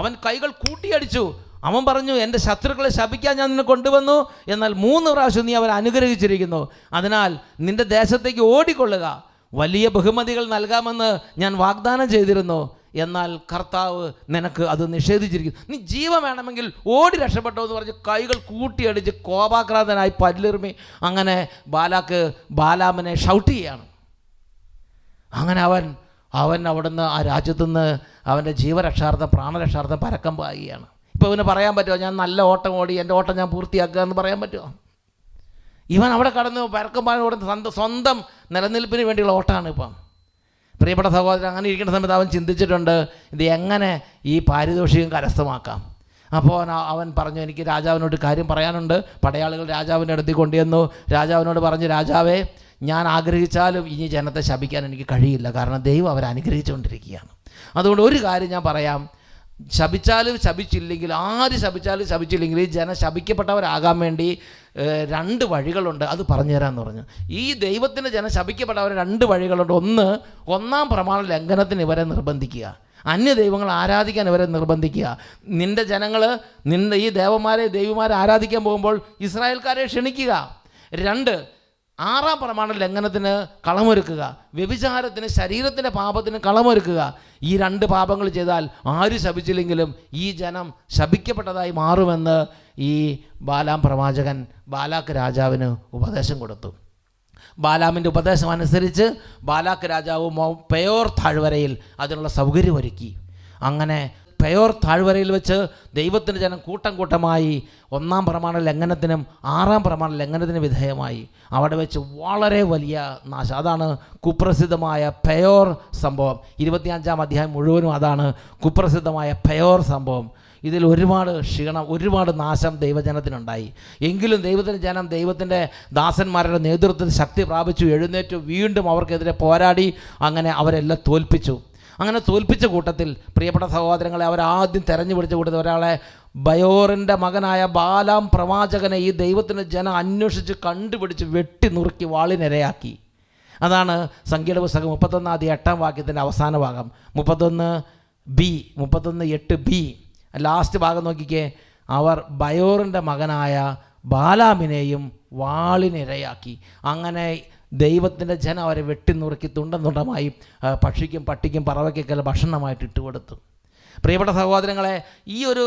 അവൻ കൈകൾ കൂട്ടിയടിച്ചു. അവൻ പറഞ്ഞു, എൻ്റെ ശത്രുക്കളെ ശപിക്കാൻ ഞാൻ നിന്നെ കൊണ്ടുവന്നു, എന്നാൽ 3 പ്രാവശ്യം നീ അവരെ അനുഗ്രഹിച്ചിരിക്കുന്നു. അതിനാൽ നിൻ്റെ ദേശത്തേക്ക് ഓടിക്കൊള്ളുക, വലിയ ബഹുമതികൾ നൽകാമെന്ന് ഞാൻ വാഗ്ദാനം ചെയ്തിരുന്നു, എന്നാൽ കർത്താവ് നിനക്ക് അത് നിഷേധിച്ചിരിക്കുന്നു. നീ ജീവൻ വേണമെങ്കിൽ ഓടി രക്ഷപ്പെട്ടോ എന്ന് പറഞ്ഞ് കൈകൾ കൂട്ടിയടിച്ച് കോപാക്രാന്തനായി പല്ലിറുമി. അങ്ങനെ ബാലാക്ക് ബാലാമിനെ ഷൗട്ട് ചെയ്യാണ്. അങ്ങനെ അവൻ അവിടുന്ന് ആ രാജ്യത്തുനിന്ന് അവൻ്റെ ജീവരക്ഷാർത്ഥം പ്രാണരക്ഷാർത്ഥം പരക്കം പായുകയാണ്. ഇപ്പോൾ ഇവന് പറയാൻ പറ്റുമോ, ഞാൻ നല്ല ഓട്ടം ഓടി, എൻ്റെ ഓട്ടം ഞാൻ പൂർത്തിയാക്കുക എന്ന് പറയാൻ പറ്റുമോ? ഇവൻ അവിടെ കടന്ന് പരക്കം പായ ഓടുന്ന സ്വന്തം നിലനിൽപ്പിന് വേണ്ടിയുള്ള ഓട്ടമാണ് ഇപ്പം. പ്രിയപ്പെട്ട സഹോദരൻ, അങ്ങനെ ഇരിക്കുന്ന സമയത്ത് അവൻ ചിന്തിച്ചിട്ടുണ്ട്, ഇത് എങ്ങനെ ഈ പാരിതോഷികം കരസ്ഥമാക്കാം. അപ്പോൾ അവൻ പറഞ്ഞു, എനിക്ക് രാജാവിനോട് കാര്യം പറയാനുണ്ട്. പടയാളികൾ രാജാവിൻ്റെ അടുത്ത് കൊണ്ടുവന്നു. രാജാവിനോട് പറഞ്ഞു, രാജാവേ, ഞാൻ ആഗ്രഹിച്ചാലും ഇനി ജനത്തെ ശപിക്കാൻ എനിക്ക് കഴിയില്ല, കാരണം ദൈവം അവരെ അനുഗ്രഹിച്ചുകൊണ്ടിരിക്കുകയാണ്. അതുകൊണ്ട് ഒരു കാര്യം ഞാൻ പറയാം, ശപിച്ചാലും ശപിച്ചില്ലെങ്കിൽ, ആര് ശപിച്ചാലും ശപിച്ചില്ലെങ്കിൽ ഈ ജനം ശപിക്കപ്പെട്ടവരാകാൻ വേണ്ടി 2 വഴികളുണ്ട്, അത് പറഞ്ഞു തരാമെന്ന് പറഞ്ഞു. ഈ ദൈവത്തിൻ്റെ ജനം ശപിക്കപ്പെട്ടവർ 2 വഴികളുണ്ട്. ഒന്നാം പ്രമാണ ലംഘനത്തിന് ഇവരെ നിർബന്ധിക്കുക, അന്യ ദൈവങ്ങൾ ആരാധിക്കാൻ ഇവരെ നിർബന്ധിക്കുക. നിൻ്റെ ജനങ്ങൾ നിൻ്റെ ഈ ദൈവമാരെ ആരാധിക്കാൻ പോകുമ്പോൾ ഇസ്രായേൽക്കാരെ ക്ഷണിക്കുക. 2, 6-ാം പ്രമാണ ലംഘനത്തിന് കളമൊരുക്കുക, വ്യഭിചാരത്തിന്, ശരീരത്തിൻ്റെ പാപത്തിന് കളമൊരുക്കുക. ഈ 2 പാപങ്ങൾ ചെയ്താൽ ആര് ശപിച്ചില്ലെങ്കിലും ഈ ജനം ശപിക്കപ്പെട്ടതായി മാറുമെന്ന് ഈ ബാലാം പ്രവാചകൻ ബാലാക്ക് രാജാവിന് ഉപദേശം കൊടുത്തു. ബാലാമിൻ്റെ ഉപദേശം അനുസരിച്ച് ബാലാക്ക് രാജാവ് പെയോർ താഴ്വരയിൽ അതിനുള്ള സൗകര്യമൊരുക്കി. അങ്ങനെ പെയോർ താഴ്വരയിൽ വെച്ച് ദൈവത്തിൻ്റെ ജനം കൂട്ടം കൂട്ടമായി 1-ാം പ്രമാണ ലംഘനത്തിനും 6-ാം പ്രമാണ ലംഘനത്തിനും വിധേയമായി. അവിടെ വെച്ച് വളരെ വലിയ നാശം. അതാണ് കുപ്രസിദ്ധമായ പെയോർ സംഭവം. 25-ാം അധ്യായം മുഴുവനും അതാണ് കുപ്രസിദ്ധമായ പെയോർ സംഭവം. ഇതിൽ ഒരുപാട് ക്ഷീണം, ഒരുപാട് നാശം ദൈവജനത്തിനുണ്ടായി. എങ്കിലും ദൈവത്തിൻ്റെ ജനം ദൈവത്തിൻ്റെ ദാസന്മാരുടെ നേതൃത്വത്തിൽ ശക്തി പ്രാപിച്ചു, എഴുന്നേറ്റു, വീണ്ടും അവർക്കെതിരെ പോരാടി. അങ്ങനെ അവരെല്ലാം തോൽപ്പിച്ചു. അങ്ങനെ തോൽപ്പിച്ച കൂട്ടത്തിൽ പ്രിയപ്പെട്ട സഹോദരങ്ങളെ, അവരാദ്യം തെരഞ്ഞു പിടിച്ച കൂട്ടത്തിൽ ഒരാളെ, ബയോറിൻ്റെ മകനായ ബാലാം പ്രവാചകനെ ഈ ദൈവത്തിൻ്റെ ജനം അന്വേഷിച്ച് കണ്ടുപിടിച്ച് വെട്ടി നുറുക്കി വാളിനിരയാക്കി. അതാണ് സംഖ്യയുടെ പുസ്തകം 31:8 അവസാന ഭാഗം. 31:8b ലാസ്റ്റ് ഭാഗം നോക്കിക്കേ. അവർ ബയോറിൻ്റെ മകനായ ബാലാമിനെയും വാളിനിരയാക്കി. അങ്ങനെ ദൈവത്തിൻ്റെ ജനം അവരെ വെട്ടിനുറുക്കി തുണ്ടമായി പക്ഷിക്കും പട്ടിക്കും പറവയ്ക്കൊക്കെ ഭക്ഷണമായിട്ട് ഇട്ടുകൊടുത്തു. പ്രിയപ്പെട്ട സഹോദരങ്ങളെ, ഈ ഒരു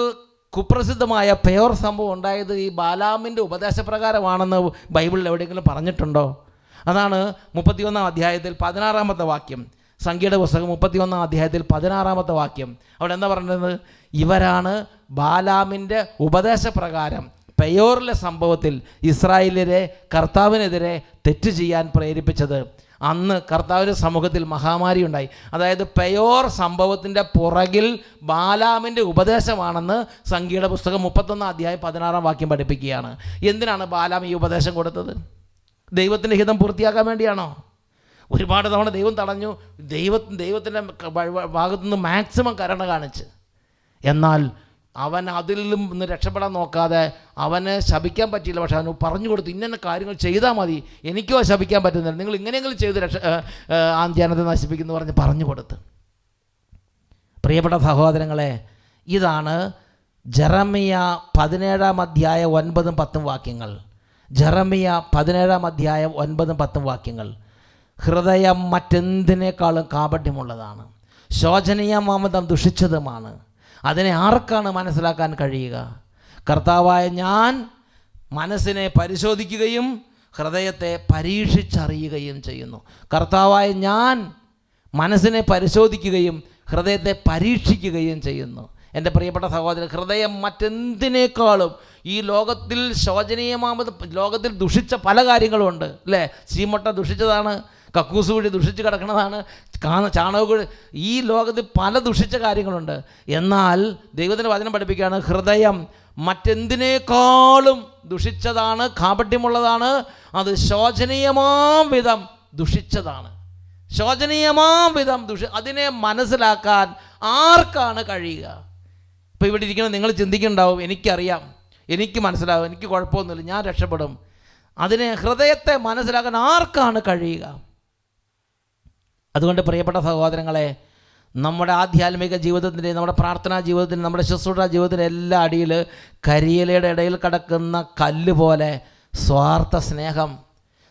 കുപ്രസിദ്ധമായ പെയോർ സംഭവം ഉണ്ടായത് ഈ ബാലാമിൻ്റെ ഉപദേശപ്രകാരമാണെന്ന് ബൈബിളിൽ എവിടെയെങ്കിലും പറഞ്ഞിട്ടുണ്ടോ? അതാണ് 31-16 വാക്യം. സംഖ്യയുടെ പുസ്തകം 31-16 വാക്യം. അവിടെ എന്താ പറയുന്നത്? ഇവരാണ് ബാലാമിൻ്റെ ഉപദേശപ്രകാരം പെയോറിലെ സംഭവത്തിൽ ഇസ്രായേലിനെ കർത്താവിനെതിരെ തെറ്റ് ചെയ്യാൻ പ്രേരിപ്പിച്ചത്. അന്ന് കർത്താവിൻ്റെ സമൂഹത്തിൽ മഹാമാരി ഉണ്ടായി. അതായത് പെയോർ സംഭവത്തിൻ്റെ പുറകിൽ ബാലാമിൻ്റെ ഉപദേശമാണെന്ന് സംഖ്യയുടെ പുസ്തകം 31:16 വാക്യം പഠിപ്പിക്കുകയാണ്. എന്തിനാണ് ബാലാം ഈ ഉപദേശം കൊടുത്തത്? ദൈവത്തിൻ്റെ ഹിതം പൂർത്തിയാക്കാൻ വേണ്ടിയാണോ? ഒരുപാട് തവണ ദൈവം തടഞ്ഞു. ദൈവത്തിൻ്റെ ഭാഗത്തുനിന്ന് മാക്സിമം കരുണ കാണിച്ച്. എന്നാൽ അവൻ അതിൽ നിന്ന് രക്ഷപ്പെടാൻ നോക്കാതെ അവന് ശപിക്കാൻ പറ്റിയില്ല. പക്ഷെ അവന് പറഞ്ഞു കൊടുത്തു, ഇന്ന കാര്യങ്ങൾ ചെയ്താൽ മതി, എനിക്കോ ശപിക്കാൻ പറ്റുന്നില്ല, നിങ്ങൾ ഇങ്ങനെയെങ്കിലും ചെയ്ത് ആ ജനത്തെ നശിപ്പിക്കുന്നു പറഞ്ഞു കൊടുത്ത്. പ്രിയപ്പെട്ട സഹോദരങ്ങളെ, ഇതാണ് ജെറമിയ 17:9-10 വാക്യങ്ങൾ. ജെറമിയ 17:9-10 വാക്യങ്ങൾ. ഹൃദയം മറ്റെന്തിനേക്കാളും കാപട്യമുള്ളതാണ്, ശോചനീയമാമതം ദുഷിച്ചതുമാണ്. അതിനെ ആർക്കാണ് മനസ്സിലാക്കാൻ കഴിയുക? കർത്താവായ ഞാൻ മനസ്സിനെ പരിശോധിക്കുകയും ഹൃദയത്തെ പരീക്ഷിച്ചറിയുകയും ചെയ്യുന്നു. കർത്താവായ ഞാൻ മനസ്സിനെ പരിശോധിക്കുകയും ഹൃദയത്തെ പരീക്ഷിക്കുകയും ചെയ്യുന്നു. എൻ്റെ പ്രിയപ്പെട്ട സഹോദരൻ, ഹൃദയം മറ്റെന്തിനേക്കാളും ഈ ലോകത്തിൽ ശോചനീയമാമത്, ലോകത്തിൽ ദുഷിച്ച പല കാര്യങ്ങളുമുണ്ട് അല്ലേ? ചീമൊട്ട ദുഷിച്ചതാണ്, കക്കൂസ് വഴി ദുഷിച്ച് കിടക്കുന്നതാണ്, ചാണകക്കുഴി, ഈ ലോകത്തിൽ പല ദുഷിച്ച കാര്യങ്ങളുണ്ട്. എന്നാൽ ദൈവത്തിൻ്റെ വചനം പഠിപ്പിക്കുകയാണ്, ഹൃദയം മറ്റെന്തിനേക്കാളും ദുഷിച്ചതാണ്, കാപട്യമുള്ളതാണ്, അത് ശോചനീയമാം വിധം ദുഷിച്ചതാണ്. ശോചനീയമാം വിധം അതിനെ മനസ്സിലാക്കാൻ ആർക്കാണ് കഴിയുക? ഇപ്പോൾ ഇവിടെ ഇരിക്കണം, നിങ്ങൾ ചിന്തിക്കുന്നുണ്ടാവും, എനിക്കറിയാം, എനിക്ക് മനസ്സിലാവും, എനിക്ക് കുഴപ്പമൊന്നുമില്ല, ഞാൻ രക്ഷപ്പെടും. അതിനെ, ഹൃദയത്തെ മനസ്സിലാക്കാൻ ആർക്കാണ് കഴിയുക? അതുകൊണ്ട് പ്രിയപ്പെട്ട സഹോദരങ്ങളെ, നമ്മുടെ ആധ്യാത്മിക ജീവിതത്തിൻ്റെ, നമ്മുടെ പ്രാർത്ഥനാ ജീവിതത്തിൻ്റെ, നമ്മുടെ ശുശ്രൂഷ ജീവിതത്തിൻ്റെ എല്ലാ അടിയിൽ കരിയിലയുടെ ഇടയിൽ കിടക്കുന്ന കല്ല് പോലെ സ്വാർത്ഥ സ്നേഹം,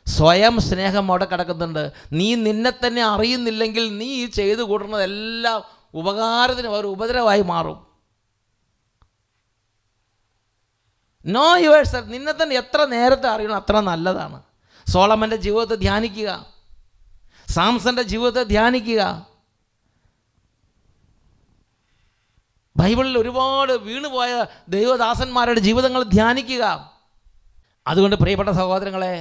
സ്വയം സ്നേഹം അവിടെ കിടക്കുന്നുണ്ട്. നീ നിന്നെ തന്നെ അറിയുന്നില്ലെങ്കിൽ നീ ചെയ്തു കൂട്ടുന്നതെല്ലാം ഉപകാരത്തിന് ഒരു ഉപദ്രവമായി മാറും. No your self. നിന്നെ തന്നെ എത്ര നേരത്തെ അറിയണം അത്ര നല്ലതാണ്. സോളമൻ്റെ ജീവിതത്തെ ധ്യാനിക്കുക, സാംസന്റെ ജീവിതത്തെ ധ്യാനിക്കുക. ബൈബിളിൽ ഒരുപാട് വീണുപോയ ദൈവദാസന്മാരുടെ ജീവിതങ്ങൾ ധ്യാനിക്കുക. അതുകൊണ്ട് പ്രിയപ്പെട്ട സഹോദരങ്ങളെ,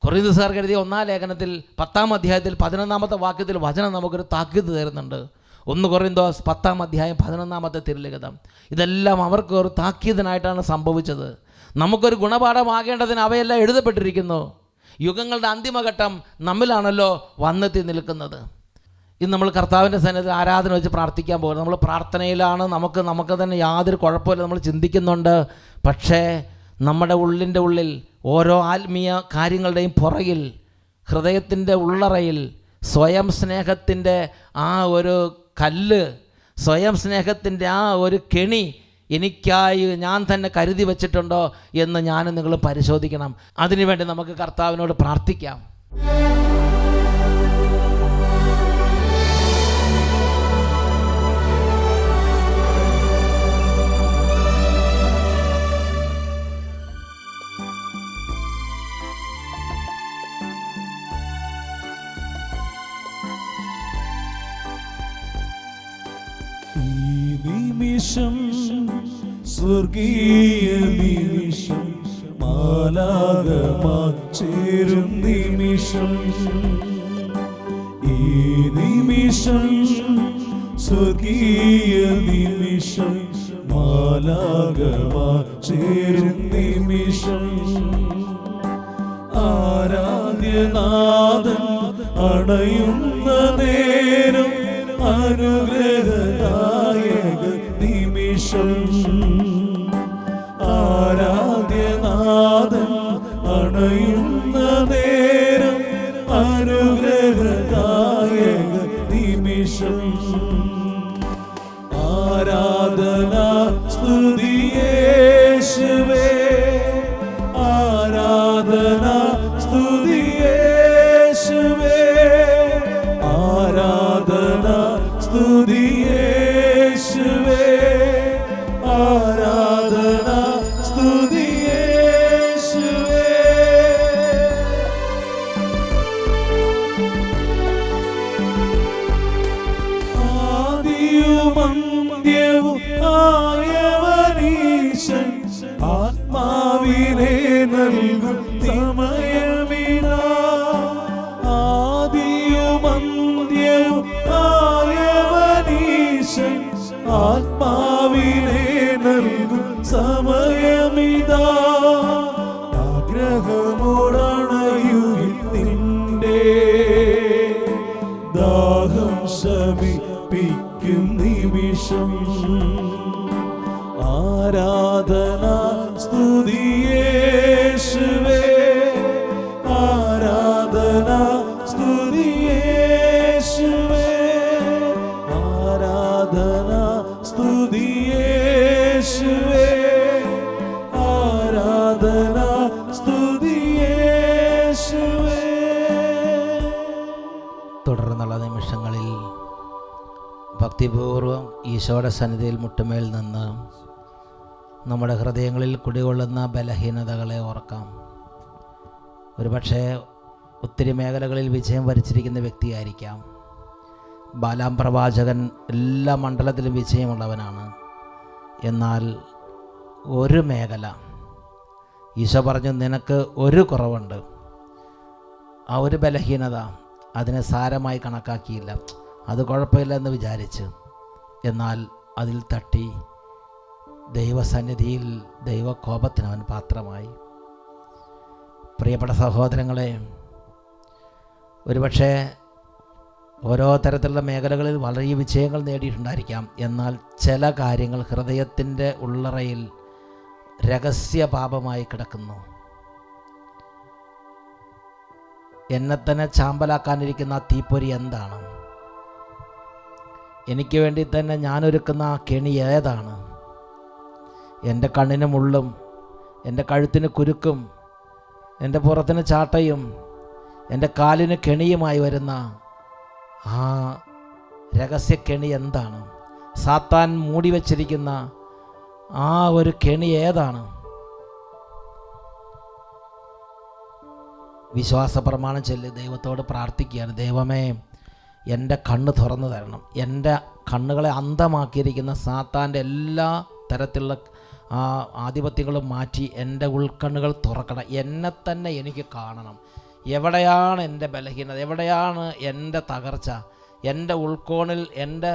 കൊറിന്തോസുകാർക്ക് എഴുതിയ 1-ാം ലേഖനത്തിൽ 10-ാം അധ്യായത്തിൽ 11-ാമത്തെ വാക്യത്തിൽ വചനം നമുക്കൊരു താക്കീത് തരുന്നുണ്ട്. 1 കൊറിന്തോസ് 10-ാം അധ്യായം 11-ാമത്തെ തിരുലിഖിതം. ഇതെല്ലാം അവർക്ക് ഒരു താക്കീതിനായിട്ടാണ് സംഭവിച്ചത്. നമുക്കൊരു ഗുണപാഠമാകേണ്ടതിന് അവയെല്ലാം എഴുതപ്പെട്ടിരിക്കുന്നു. യുഗങ്ങളുടെ അന്തിമഘട്ടം നമ്മിലാണല്ലോ വന്നെത്തി നിൽക്കുന്നത്. ഇന്ന് നമ്മൾ കർത്താവിൻ്റെ സന്നിധിയിൽ ആരാധന വെച്ച് പ്രാർത്ഥിക്കാൻ പോകുന്നത്. നമ്മൾ പ്രാർത്ഥനയിലാണ്, നമുക്ക് തന്നെ യാതൊരു കുഴപ്പമില്ല, നമ്മൾ ചിന്തിക്കുന്നുണ്ട്. പക്ഷേ നമ്മുടെ ഉള്ളിൻ്റെ ഉള്ളിൽ ഓരോ ആത്മീയ കാര്യങ്ങളുടെയും പുറകിൽ, ഹൃദയത്തിൻ്റെ ഉള്ളറയിൽ സ്വയം സ്നേഹത്തിൻ്റെ ആ ഒരു കല്ല്, സ്വയം സ്നേഹത്തിൻ്റെ ആ ഒരു കെണി എനിക്കായി ഞാൻ തന്നെ കരുതി വച്ചിട്ടുണ്ടോ എന്ന് ഞാനും നിങ്ങൾ പരിശോധിക്കണം. അതിനുവേണ്ടി നമുക്ക് കർത്താവിനോട് പ്രാർത്ഥിക്കാം. നിമിഷം സ്വർഗീയ നിമിഷം, മാലാഖമാർ ചേരും നിമിഷം. ഈ നിമിഷം സ്വർഗീയ നിമിഷം, മാലാഖമാർ ചേരും നിമിഷം. ആരാധ്യനാഥൻ അണയുന്ന നേരം, അനുഗ്രഹദായക നിമിഷം. ആരാധ്യനാഥൻ അണയുന്ന നേരം, അനുഗ്രഹദായക ആരാധന സ്തുതി യേശുവേ, ആരാധന സ്തുതി യേശുവേ, ആരാധന സ്തുതി യേശുവേ, ആരാധന സ്തുതി യേശുവേ. ആദിയുമന്ത്യവും ആയവനീശൻ, ആത്മാവിനെ നൽകും സമയമിതാ. ആദിയുമന്ത്യവും ആയവനീശൻ, ആത്മാവിനെ നൽകും സമയമിതാ. ആഗ്രഹമോടണയുകിൽ നിന്റെ ദാഹം ശമിപ്പിക്കും നിമിഷം. ആരാധന സ്തുതി യേശുവേ, ആരാധന സ്തുതി യേശുവേ, ആരാധന സ്തുതി യേശുവേ, ആരാധന സ്തുതി യേശുവേ. തുടർന്നുള്ള നിമിഷങ്ങളിൽ ഭക്തിപൂർവം ഈശോയുടെ സന്നിധിയിൽ മുട്ടുമേൽ നിന്ന് നമ്മുടെ ഹൃദയങ്ങളിൽ കുടികൊള്ളുന്ന ബലഹീനതകളെ ഓർക്കാം. ഒരുപക്ഷെ ഒത്തിരി മേഖലകളിൽ വിജയം വരിച്ചിരിക്കുന്ന വ്യക്തിയായിരിക്കാം. ബാലാം പ്രവാചകൻ എല്ലാ മണ്ഡലത്തിലും വിജയമുള്ളവനാണ്. എന്നാൽ ഒരു മേഖല ഈശോ പറഞ്ഞു, നിനക്ക് ഒരു കുറവുണ്ട്. ആ ഒരു ബലഹീനത അതിനെ സാരമായി കണക്കാക്കിയില്ല, അത് കുഴപ്പമില്ല എന്ന് വിചാരിച്ച്. എന്നാൽ അതിൽ തട്ടി ദൈവസന്നിധിയിൽ ദൈവകോപത്തിന് അവൻ പാത്രമായി. പ്രിയപ്പെട്ട സഹോദരങ്ങളെ, ഒരുപക്ഷെ ഓരോ തരത്തിലുള്ള മേഖലകളിൽ വളരെ വിജയങ്ങൾ നേടിയിട്ടുണ്ടായിരിക്കാം. എന്നാൽ ചില കാര്യങ്ങൾ ഹൃദയത്തിൻ്റെ ഉള്ളറയിൽ രഹസ്യ പാപമായി കിടക്കുന്നു. എന്നെ തന്നെ ചാമ്പലാക്കാനിരിക്കുന്ന ആ തീപ്പൊരി എന്താണ്? എനിക്ക് വേണ്ടി തന്നെ ഞാനൊരുക്കുന്ന ആ കെണി ഏതാണ്? എൻ്റെ കണ്ണിന് മുള്ളും, എൻ്റെ കഴുത്തിന് കുരുക്കും, എൻ്റെ പുറത്തിന് ചാട്ടയും, എൻ്റെ കാലിന് കെണിയുമായി വരുന്ന ആ രഹസ്യ കെണി എന്താണ്? സാത്താൻ മൂടി വച്ചിരിക്കുന്ന ആ ഒരു കെണി ഏതാണ്? വിശ്വാസ പ്രമാണം ചൊല്ലി ദൈവത്തോട് പ്രാർത്ഥിക്കുകയാണ്, ദൈവമേ എൻ്റെ കണ്ണ് തുറന്നു തരണം. എൻ്റെ കണ്ണുകളെ അന്ധമാക്കിയിരിക്കുന്ന സാത്താൻ്റെ എല്ലാ തരത്തിലുള്ള ആധിപത്യങ്ങളും മാറ്റി എൻ്റെ ഉൾക്കണ്ണുകൾ തുറക്കണം. എന്നെ തന്നെ എനിക്ക് കാണണം. എവിടെയാണ് എൻ്റെ ബലഹീനത? എവിടെയാണ് എൻ്റെ തകർച്ച? എൻ്റെ ഉൾക്കോണിൽ എൻ്റെ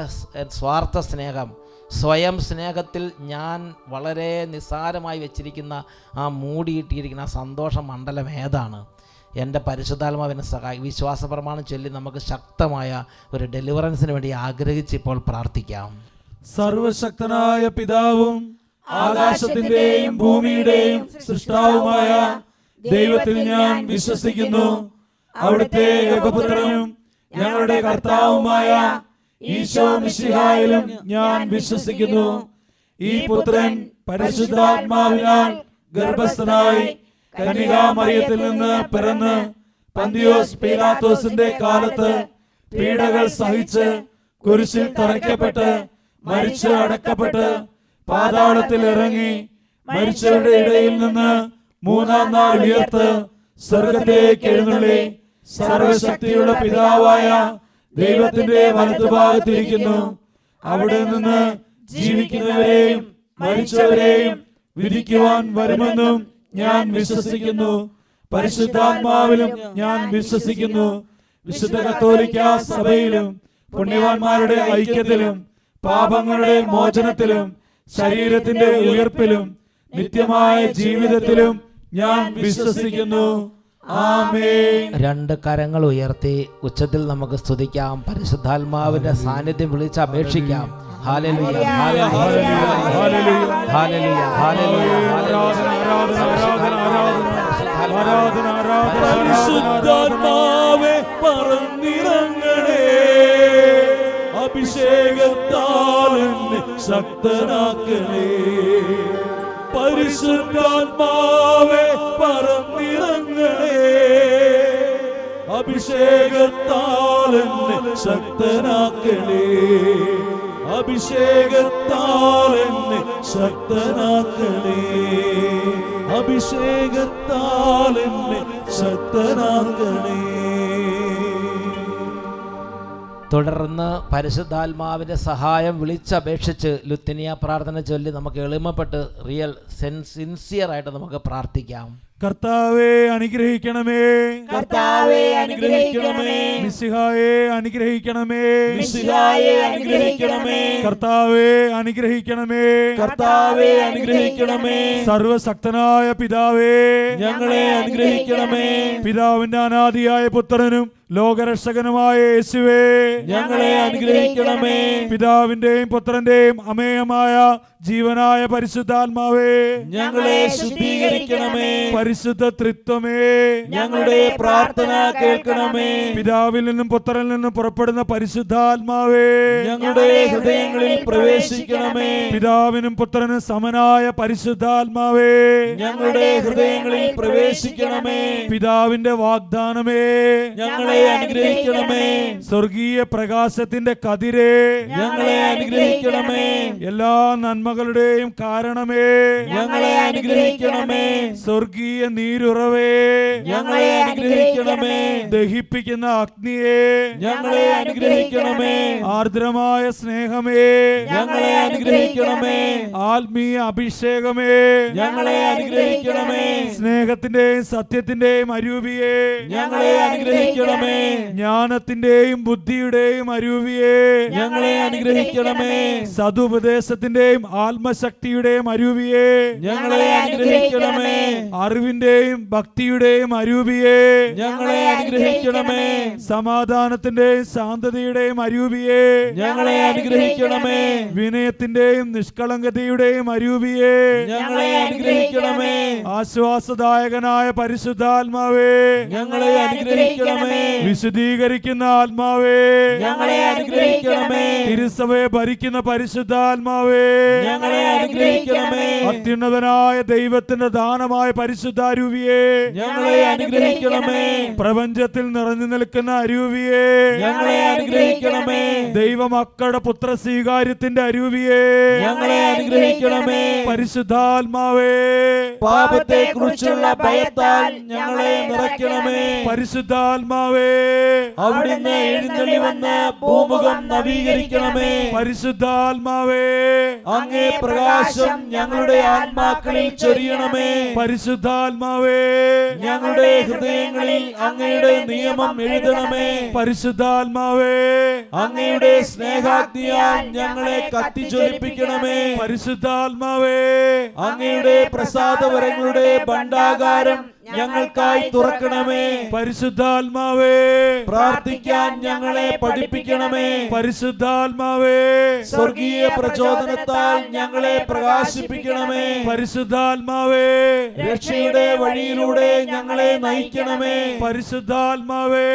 സ്വാർത്ഥ സ്നേഹം, സ്വയം സ്നേഹത്തിൽ ഞാൻ വളരെ നിസ്സാരമായി വെച്ചിരിക്കുന്ന ആ മൂടിയിട്ടിരിക്കുന്ന ആ സന്തോഷ മണ്ഡലം ഏതാണ്? എൻ്റെ പരിശുദ്ധാത്മാവിനെ വിശ്വാസ പ്രമാണം ചൊല്ലി നമുക്ക് ശക്തമായ ഒരു ഡെലിവറൻസിന് വേണ്ടി ആഗ്രഹിച്ച് ഇപ്പോൾ പ്രാർത്ഥിക്കാം. സർവശക്തനായ പിതാവും ആകാശത്തിന്റെയും ഭൂമിയുടെയും സൃഷ്ടാവുമായ ദൈവത്തിൽ ഞാൻ വിശ്വസിക്കുന്നു. അവിടുത്തെ ഏകപുത്രനും ഞങ്ങളുടെ കർത്താവുമായ ഈശോ മിശിഹായിലും ഞാൻ വിശ്വസിക്കുന്നു. ഈ പുത്രൻ പരിശുദ്ധാത്മാവിനാൽ ഗർഭസ്ഥനായി കന്യകാമറിയത്തിൽ നിന്ന് പിറന്ന് പന്തിയോസ് പീലാത്തോസിന്റെ കാലത്ത് പീഡകൾ സഹിച്ച് കുരിശിൽ തറയ്ക്കപ്പെട്ട് മരിച്ച് അടക്കപ്പെട്ട് പാതാളത്തിൽ ഇറങ്ങി മരിച്ചവരുടെ ഇടയിൽ നിന്ന് മൂന്നാം നാൾ ഉയർത്ത് സ്വർഗത്തിലേക്ക് എഴുന്നള്ളി സർവശക്തിയുള്ള പിതാവായ ദൈവത്തിന്റെ വലത്തുഭാഗത്തിരിക്കുന്നു. അവിടെ നിന്ന് ജീവിക്കുന്നവരെയും മരിച്ചവരെയും വിധിക്കുവാൻ വരുമെന്നും ഞാൻ വിശ്വസിക്കുന്നു. പരിശുദ്ധാത്മാവിലും ഞാൻ വിശ്വസിക്കുന്നു. വിശുദ്ധ കത്തോലിക്കാ സഭയിലും പുണ്യവാന്മാരുടെ ഐക്യത്തിലും പാപങ്ങളുടെ മോചനത്തിലും ശരീരത്തിന്റെ ഉയർപ്പിലും നിത്യമായ ജീവിതത്തിലും ഞാൻ വിശ്വസിക്കുന്നു. ആമേൻ. രണ്ട് കരങ്ങൾ ഉയർത്തി ഉച്ചത്തിൽ നമുക്ക് സ്തുതിക്കാം. പരിശുദ്ധാത്മാവിന്റെ സാന്നിധ്യം വിളിച്ച് അപേക്ഷിക്കാം. Hallelujah, hallelujah, hallelujah, hallelujah, hallelujah. പരിശുദ്ധാത്മാവേ പറന്നിറങ്ങണേ, അഭിഷേകത്താൽ എന്നെ ശക്തനാക്കണേ. പരിശുദ്ധാത്മാവേ പറന്നിറങ്ങണേ. അഭിഷേകത്താൽ എന്നെ ശക്തനാക്കണേ. അഭിഷേകത്താൽ എന്നെ ശക്തനാക്കണേ. അഭിഷേകത്താൽ എന്നെ ശക്തനാക്കണേ. തുടർന്ന് പരിശുദ്ധാത്മാവിൻ്റെ സഹായം വിളിച്ചപേക്ഷിച്ച് ലുത്തിനിയ പ്രാർത്ഥന ചൊല്ലി നമുക്ക് എളിമപ്പെട്ട് സിൻസിയറായിട്ട് നമുക്ക് പ്രാർത്ഥിക്കാം. കർത്താവേ അനുഗ്രഹിക്കണമേ. കർത്താവേ അനുഗ്രഹിക്കണമേ. മിശിഹായെ അനുഗ്രഹിക്കണമേ. മിശിഹായെ അനുഗ്രഹിക്കണമേ. കർത്താവേ അനുഗ്രഹിക്കണമേ. കർത്താവേ അനുഗ്രഹിക്കണമേ. സർവശക്തനായ പിതാവേ ഞങ്ങളെ അനുഗ്രഹിക്കണമേ. പിതാവിന്റെ അനാദിയായ പുത്രനും ലോകരക്ഷകനുമായ യേശുവേ ഞങ്ങളെ അനുഗ്രഹിക്കണമേ. പിതാവിന്റെയും പുത്രന്റെയും അമേയമായ ജീവനായ പരിശുദ്ധാത്മാവേ ഞങ്ങളെ ശുദ്ധീകരിക്കണമേ. പരിശുദ്ധ ത്രിത്വമേ ഞങ്ങളുടെ പ്രാർത്ഥന കേൾക്കണമേ. പിതാവിൽ നിന്നും പുത്രനിൽ നിന്നും പുറപ്പെടുന്ന പരിശുദ്ധാത്മാവേ ഞങ്ങളുടെ ഹൃദയങ്ങളിൽ പ്രവേശിക്കണമേ. പിതാവിനും പുത്രനും സമനായ പരിശുദ്ധാത്മാവേ ഞങ്ങളുടെ ഹൃദയങ്ങളിൽ പ്രവേശിക്കണമേ. പിതാവിന്റെ വാഗ്ദാനമേ ഞങ്ങളെ അനുഗ്രഹിക്കണമേ. സ്വർഗീയ പ്രകാശത്തിന്റെ കതിരേ ഞങ്ങളെ അനുഗ്രഹിക്കണമേ. എല്ലാ നന്മകളുടെയും കാരണമേ ഞങ്ങളെ അനുഗ്രഹിക്കണമേ. സ്വർഗീയ നീരുറവേ ഞങ്ങളെ അനുഗ്രഹിക്കണമേ. ദഹിപ്പിക്കുന്ന അഗ്നിയെ ഞങ്ങളെ അനുഗ്രഹിക്കണമേ. ആർദ്രമായ സ്നേഹമേ ഞങ്ങളെ അനുഗ്രഹിക്കണമേ. ആത്മീയ അഭിഷേകമേ ഞങ്ങളെ അനുഗ്രഹിക്കണമേ. സ്നേഹത്തിന്റെയും സത്യത്തിന്റെയും അരൂപിയെ ഞങ്ങളെ അനുഗ്രഹിക്കണമേ. ജ്ഞാനത്തിന്റെയും ബുദ്ധിയുടെയും അരൂപിയെ ഞങ്ങളെ അനുഗ്രഹിക്കണമേ. സതുപദേശത്തിന്റെയും ആത്മശക്തിയുടെയും അരൂപിയെ ഞങ്ങളെ അനുഗ്രഹിക്കണമേ. അറിവിന്റെയും ഭക്തിയുടെയും അരൂപിയെ ഞങ്ങളെ അനുഗ്രഹിക്കണമേ. സമാധാനത്തിന്റെയും ശാന്തതയുടെയും അരൂപിയെ ഞങ്ങളെ അനുഗ്രഹിക്കണമേ. വിനയത്തിന്റെയും നിഷ്കളങ്കതയുടെയും അരൂപിയെ ഞങ്ങളെ അനുഗ്രഹിക്കണമേ. ആശ്വാസദായകനായ പരിശുദ്ധാത്മാവേ ഞങ്ങളെ അനുഗ്രഹിക്കണമേ. വിശുദ്ധീകരിക്കുന്ന ആത്മാവേ ഞങ്ങളെ അനുഗ്രഹിക്കണമേ. തിരുസഭയെ ഭരിക്കുന്ന പരിശുദ്ധാത്മാവേ ഞങ്ങളെ അനുഗ്രഹിക്കണമേ. അത്യുന്നതനായ ദൈവത്തിന്റെ ദാനമായ പരിശുദ്ധാരൂപിയെ ഞങ്ങളെ അനുഗ്രഹിക്കണമേ. പ്രപഞ്ചത്തിൽ നിറഞ്ഞു നിൽക്കുന്ന അരൂപിയെ ഞങ്ങളെ അനുഗ്രഹിക്കണമേ. ദൈവമക്കളുടെ പുത്ര സ്വീകാര്യത്തിന്റെ അരൂപിയെ ഞങ്ങളെ അനുഗ്രഹിക്കണമേ. പരിശുദ്ധാത്മാവേ പാപത്തെ കുറിച്ചുള്ള ഭയത്താൽ ഞങ്ങളെ നിറയ്ക്കണമേ. പരിശുദ്ധാത്മാവേ അവിടുന്ന് എഴുന്നള്ളി വന്ന് ഭൂമുഖം നവീകരിക്കണമേ. പരിശുദ്ധാത്മാവേ അങ്ങേ പ്രകാശം ഞങ്ങളുടെ ആത്മാക്കളിൽ ചൊരിയണമേ. പരിശുദ്ധാത്മാവേ ഞങ്ങളുടെ ഹൃദയങ്ങളിൽ അങ്ങയുടെ നിയമം എഴുതണമേ. പരിശുദ്ധാത്മാവേ അങ്ങയുടെ സ്നേഹാഗ്നിയാൽ ഞങ്ങളെ കത്തിജ്വലിപ്പിക്കണമേ. പരിശുദ്ധാത്മാവേ അങ്ങയുടെ പ്രസാദവരങ്ങളുടെ ഭണ്ഡാകാരം ഞങ്ങൾക്കായി തുറക്കണമേ. പരിശുദ്ധാത്മാവേ പ്രാർത്ഥിക്കാൻ ഞങ്ങളെ പഠിപ്പിക്കണമേ. പരിശുദ്ധാത്മാവേ സ്വർഗീയ പ്രചോദനത്താൽ ഞങ്ങളെ പ്രകാശിപ്പിക്കണമേ. പരിശുദ്ധാത്മാവേ രക്ഷയുടെ വഴിയിലൂടെ ഞങ്ങളെ നയിക്കണമേ. പരിശുദ്ധാത്മാവേ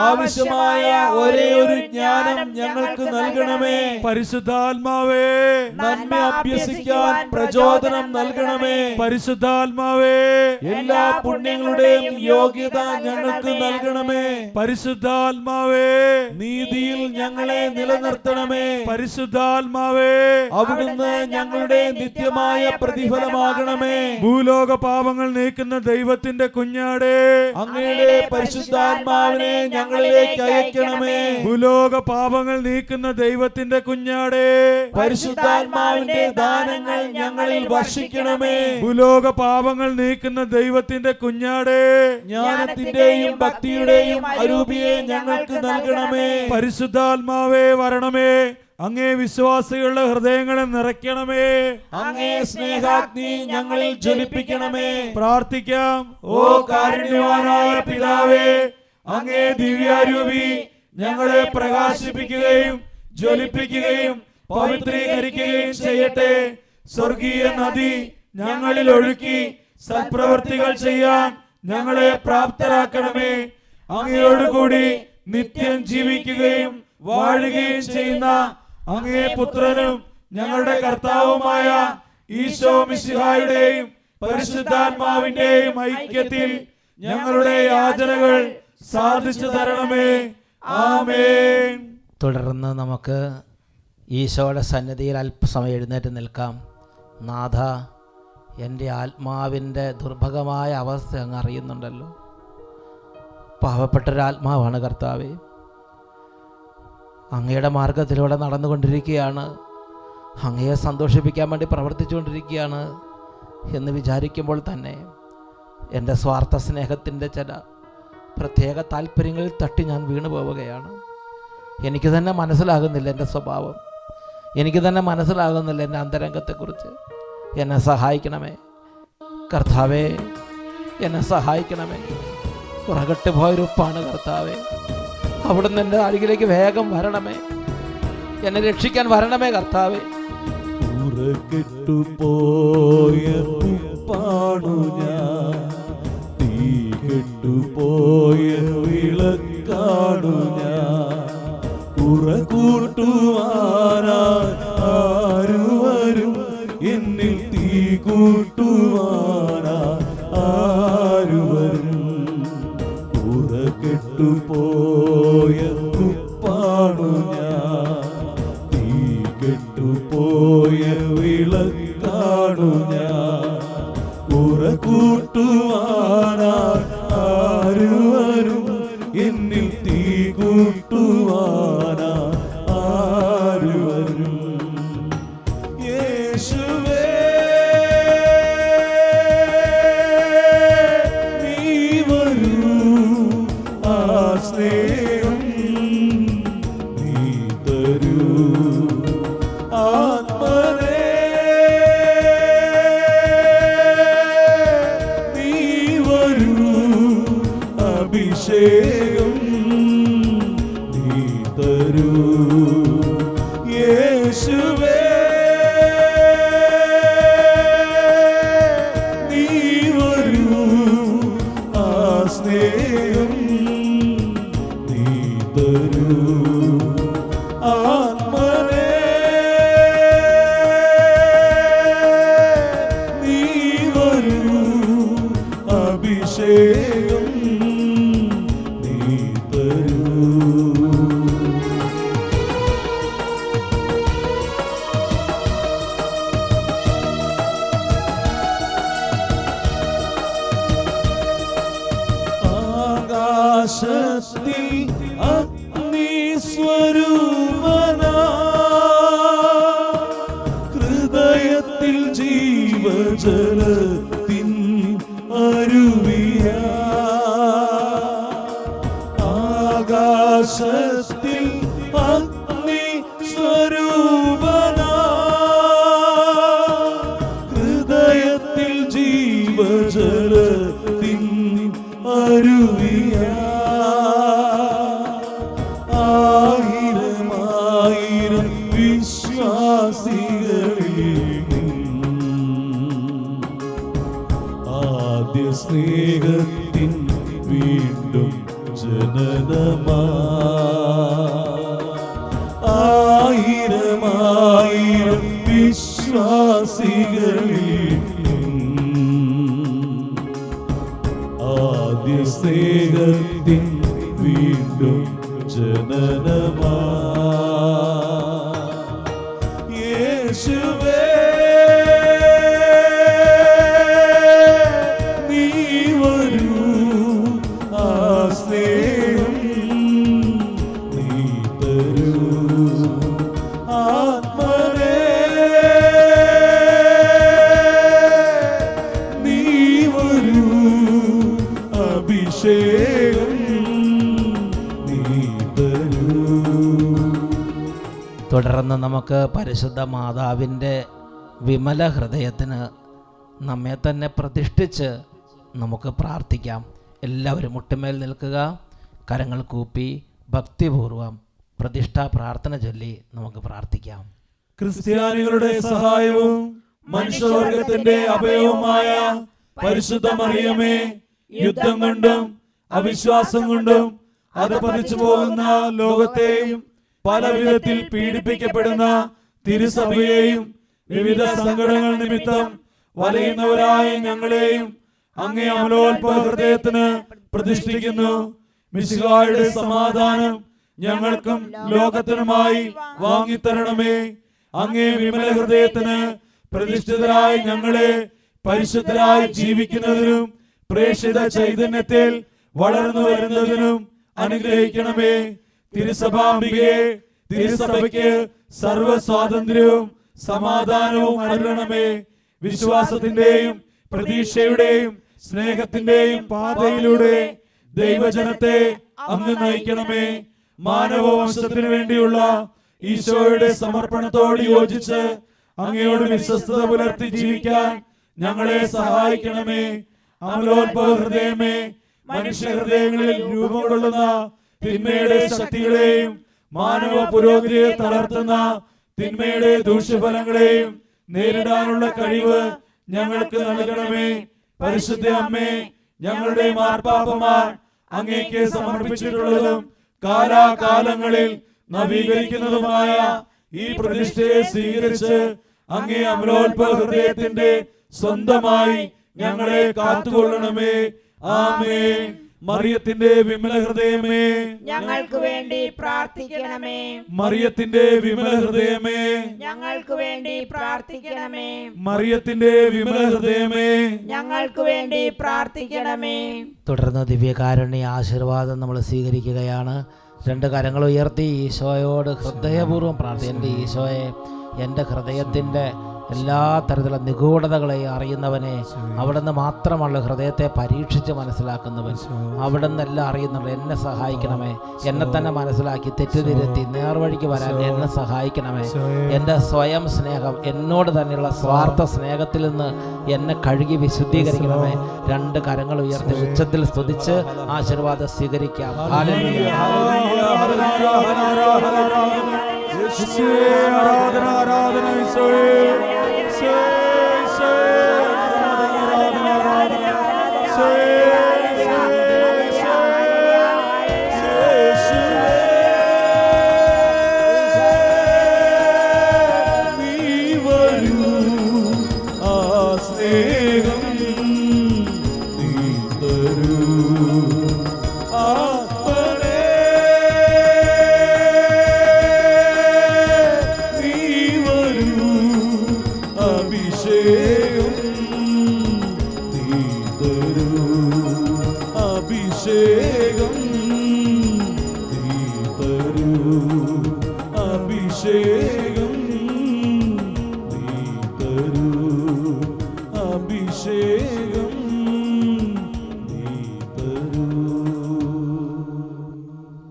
ആവശ്യമായ ഒരേ ഒരു ജ്ഞാനം ഞങ്ങൾക്ക് നൽകണമേ. പരിശുദ്ധാത്മാവേ നന്മ അഭ്യസിക്കാൻ പ്രചോദനം നൽകണമേ. പരിശുദ്ധാത്മാവേ എല്ലാ പുണ്യങ്ങളുടെയും യോഗ്യത ഞങ്ങൾക്ക് നൽകണമേ. പരിശുദ്ധാത്മാവേ നീതിയിൽ ഞങ്ങളെ നിലനിർത്തണമേ. പരിശുദ്ധാത്മാവേ അവിടുന്ന് ഞങ്ങളുടെ നിത്യമായ പ്രതിഫലമാകണമേ. ഭൂലോക പാപങ്ങൾ നീക്കുന്ന ദൈവത്തിന്റെ കുഞ്ഞാടേ അങ്ങയുടെ പരിശുദ്ധാത്മാവിനെ ഞങ്ങളിലേക്ക് അയക്കണമേ. ഭൂലോക പാപങ്ങൾ നീക്കുന്ന ദൈവത്തിന്റെ കുഞ്ഞാടേ പരിശുദ്ധാത്മാവിന്റെ ദാനങ്ങൾ ഞങ്ങളിൽ വർഷിക്കണമേ. ഭൂലോക പാപങ്ങൾ നീക്കുന്ന ദൈവത്തിന്റെ കുഞ്ഞാടേ ജ്ഞാനത്തിന്റെയും ഭക്തിയുടെയും അരൂപിയെ ഞങ്ങൾക്ക് നൽകണമേ. പരിശുദ്ധാത്മാവേ വരണമേ. അങ്ങേ വിശ്വാസികളുടെ ഹൃദയങ്ങളെ നിറയ്ക്കണമേ. അങ്ങേ സ്നേഹാഗ്നി ഞങ്ങളിൽ ജ്വലിപ്പിക്കണമേ. പ്രാർത്ഥിക്കാം. ഓ കാരുണ്യവാനായ പിതാവേ, അങ്ങേ ദിവ്യാരൂപി ഞങ്ങളെ പ്രകാശിപ്പിക്കുകയും ജ്വലിപ്പിക്കുകയും പവിത്രീകരിക്കുകയും ചെയ്യട്ടെ. സ്വർഗീയ നദി ഞങ്ങളിൽ ഒഴുക്കി സൽപ്രവൃത്തികൾ ചെയ്യാൻ ഞങ്ങളെ പ്രാപ്തരാക്കണമേ. അങ്ങയോടുകൂടി നിത്യം ജീവിക്കുകയും വാഴുകയും ചെയ്യുന്ന അങ്ങേ പുത്രനും ഞങ്ങളുടെ കർത്താവുമായ ഈശോ മിശിഹായുടെയും പരിശുദ്ധാത്മാവിന്റെയും ഐക്യത്തിൽ ഞങ്ങളുടെ യാചനകൾ സാധിച്ചു തരണമേ. ആമേൻ. തുടർന്ന് നമുക്ക് ഈശോയുടെ സന്നിധിയിൽ അല്പസമയം എഴുന്നേറ്റ് നിൽക്കാം. നാഥ, എൻ്റെ ആത്മാവിൻ്റെ ദുർഭഗമായ അവസ്ഥ അങ്ങ് അറിയുന്നുണ്ടല്ലോ. പാവപ്പെട്ടൊരാത്മാവാണ് കർത്താവേ. അങ്ങയുടെ മാർഗത്തിലൂടെ നടന്നുകൊണ്ടിരിക്കുകയാണ്, അങ്ങയെ സന്തോഷിപ്പിക്കാൻ വേണ്ടി പ്രവർത്തിച്ചുകൊണ്ടിരിക്കുകയാണ് എന്ന് വിചാരിക്കുമ്പോൾ തന്നെ എൻ്റെ സ്വാർത്ഥ സ്നേഹത്തിൻ്റെ ചില പ്രത്യേക താല്പര്യങ്ങളിൽ തട്ടി ഞാൻ വീണു പോവുകയാണ്. എനിക്ക് തന്നെ മനസ്സിലാകുന്നില്ല എൻ്റെ സ്വഭാവം, എനിക്ക് തന്നെ മനസ്സിലാകുന്നില്ല എൻ്റെ അന്തരംഗത്തെക്കുറിച്ച്. എന്നെ സഹായിക്കണമേ കർത്താവേ, എന്നെ സഹായിക്കണമേ. പുറകെട്ട് പോയൊരുപ്പാണ് കർത്താവേ, അവിടുന്ന് എൻ്റെ അരികിലേക്ക് വേഗം വരണമേ, എന്നെ രക്ഷിക്കാൻ വരണമേ കർത്താവേ. പുറകെട്ടുപോയ ഉപ്പാണു ഞാൻ, തീ കെട്ടുപോയ വിളക്കാണു ഞാൻ. ഉറകൂട്ടുവാനായി ആരുവരും എന്നിൽ തീ കൂട്ടുവാനായി ആരുവരും. പുറകെട്ടുപോയ ഉപ്പാണു ഞാൻ, തീ കെട്ടുപോയ വിളക്കാണു ഞാൻ. ഉറകൂട്ടുവാനായി ആരുവരും എന്നിൽ തീ കൂട്ടുവാനായി ആരുവരും. യേശുവേ, നീ വരൂ, ആ സ്നേഹം നീ തരൂ. ആത്മനേ, നീ വരൂ, അഭിഷേകം നീ തരൂ. യേശുവേ, നീ വരൂ, ആ സ്നേഹം നീ തരൂ. ആത്മനേ, നീ വരൂ, അഭിഷേകം നീ തരൂ. ആകാശത്തിൽ അഗ്നിസ്വരൂപനാ, ഹൃദയത്തിൽ ജീവജലത്തിൻ അരുവിയാ. ആകാശത്തിൽ അഗ്നിസ്വരൂപനാ, ഹൃദയത്തിൽ ജീവജലത്തിൻ അരുവിയാ. ആയിരം ആയിരം വിശ്വാസികളിൽ ആദ്യ സ്നേഹത്തിൻ വീണ്ടും ജനനമാ. ആയിരം ആയിരം വിശ്വാസികളിൽ ആദ്യ സ്നേഹത്തിൻ വീണ്ടും ജനനമാ. യേശുവേ, നീ വരൂ, ആ സ്നേഹം നീ തരൂ. ആത്മനേ, നീ വരൂ, അഭിഷേകം നീ തരൂ. തുടർന്ന് നമുക്ക് പരിശുദ്ധ മാതാവിൻ്റെ വിമല ഹൃദയത്തിന് നമ്മെ തന്നെ പ്രതിഷ്ഠിച്ച് നമുക്ക് പ്രാർത്ഥിക്കാം. എല്ലാവരും മുട്ടുമേൽ നിൽക്കുക, കരങ്ങൾ കൂപ്പി ഭക്തിപൂർവം പ്രതിഷ്ഠാ പ്രാർത്ഥന ചൊല്ലി നമുക്ക് പ്രാർത്ഥിക്കാം. ക്രിസ്ത്യാനികളുടെ സഹായവും മനുഷ്യവർഗത്തിന്റെ അഭയവുമായ പരിശുദ്ധ മറിയമേ, യുദ്ധം കൊണ്ടും അവിശ്വാസം കൊണ്ടും അധപതിച്ചു പോകുന്ന ലോകത്തെയും പല വിധത്തിൽ പീഡിപ്പിക്കപ്പെടുന്ന തിരുസഭയെയും വിവിധ സങ്കടങ്ങൾ നിമിത്തം വലയുന്നവരായ ഞങ്ങളെയും അങ്ങേ അമലോത്ഭവ ഹൃദയത്തിന് പ്രതിഷ്ഠിക്കുന്നു. മിശിഹായുടെ സമാധാനം ഞങ്ങൾക്കും ലോകത്തിനുമായി വാങ്ങിത്തരണമേ. അങ്ങേ വിമല ഹൃദയത്തിന് പ്രതിഷ്ഠിതരായ ഞങ്ങളെ പരിശുദ്ധരായി ജീവിക്കുന്നതിനും പ്രേക്ഷിത ചൈതന്യത്തിൽ വളർന്നു വരുന്നതിനും അനുഗ്രഹിക്കണമേ. തിരുസഭാംബികയെ തിരുസഭയ്ക്ക് സർവ്വ സ്വാതന്ത്ര്യവും സമാധാനവും അരുളണമേ. വിശ്വാസത്തിന്റെയും പ്രതീക്ഷയുടെയും സ്നേഹത്തിന്റെയും പാതയിലൂടെ ദൈവജനത്തെ അങ്ങ് നയിക്കണമേ. മാനവവംശത്തിനു വേണ്ടിയുള്ള ഈശോയുടെ സമർപ്പണത്തോട് യോജിച്ച് അങ്ങയോട് വിശ്വസ്തത പുലർത്തി ജീവിക്കാൻ ഞങ്ങളെ സഹായിക്കണമേ. അമലോത്ഭവ ഹൃദയമേ, മനുഷ്യ ഹൃദയങ്ങളിൽ രൂപം കൊള്ളുന്ന തിന്മയുടെ ശക്തികളെയും മാനവ പുരോഗതിയെ തളർത്തുന്ന തിന്മയുടെ ദൂഷ്യഫലങ്ങളെയും നേരിടാനുള്ള കഴിവ് ഞങ്ങൾക്ക് നൽകണമേ. പരിശുദ്ധ അമ്മേ, ഞങ്ങളുടെ മാർപ്പാപ്പമാർ അങ്ങേക്ക് സമർപ്പിച്ചിട്ടുള്ളതും കാലാകാലങ്ങളിൽ നവീകരിക്കുന്നതുമായ ഈ പ്രതിഷ്ഠയെ സ്വീകരിച്ച് അങ്ങേ അമലോത്ഭവ ഹൃദയത്തിന്റെ സ്വന്തമായി ഞങ്ങളെ കാത്തുകൊള്ളണമേ. ആമേൻ. മറിയത്തിന്റെ വിമല ഹൃദയമേ, ഞങ്ങൾക്ക് വേണ്ടി പ്രാർത്ഥിക്കണമേ. മറിയത്തിന്റെ വിമല ഹൃദയമേ, ഞങ്ങൾക്ക് വേണ്ടി പ്രാർത്ഥിക്കണമേ. മറിയത്തിന്റെ വിമല ഹൃദയമേ, ഞങ്ങൾക്ക് വേണ്ടി പ്രാർത്ഥിക്കണമേ. തുടർന്ന് ദിവ്യകാരുണ്യ ആശീർവാദം നമ്മൾ സ്വീകരിക്കുകയാണ്. രണ്ട് കരങ്ങൾ ഉയർത്തി ഈശോയോട് ഹൃദയപൂർവ്വം പ്രാർത്ഥി. എൻ്റെ ഈശോയെ, എൻ്റെ ഹൃദയത്തിൻ്റെ എല്ലാ തരത്തിലുള്ള നിഗൂഢതകളെയും അറിയുന്നവനെ, അവിടുന്ന് മാത്രമല്ല ഹൃദയത്തെ പരീക്ഷിച്ച് മനസ്സിലാക്കുന്നവൻ, അവിടുന്ന് എല്ലാം അറിയുന്നുണ്ട്. എന്നെ സഹായിക്കണമേ. എന്നെ തന്നെ മനസ്സിലാക്കി തെറ്റുതിരുത്തി നേർവഴിക്ക് വരാൻ എന്നെ സഹായിക്കണമേ. എൻ്റെ സ്വയം സ്നേഹം, എന്നോട് തന്നെയുള്ള സ്വാർത്ഥ സ്നേഹത്തിൽ നിന്ന് എന്നെ കഴുകി വിശുദ്ധീകരിക്കണമേ. രണ്ട് കരങ്ങൾ ഉയർത്തി ഉച്ചത്തിൽ സ്തുതിച്ച് ആശീർവാദം സ്വീകരിക്കാം. ഹല്ലേലൂയ.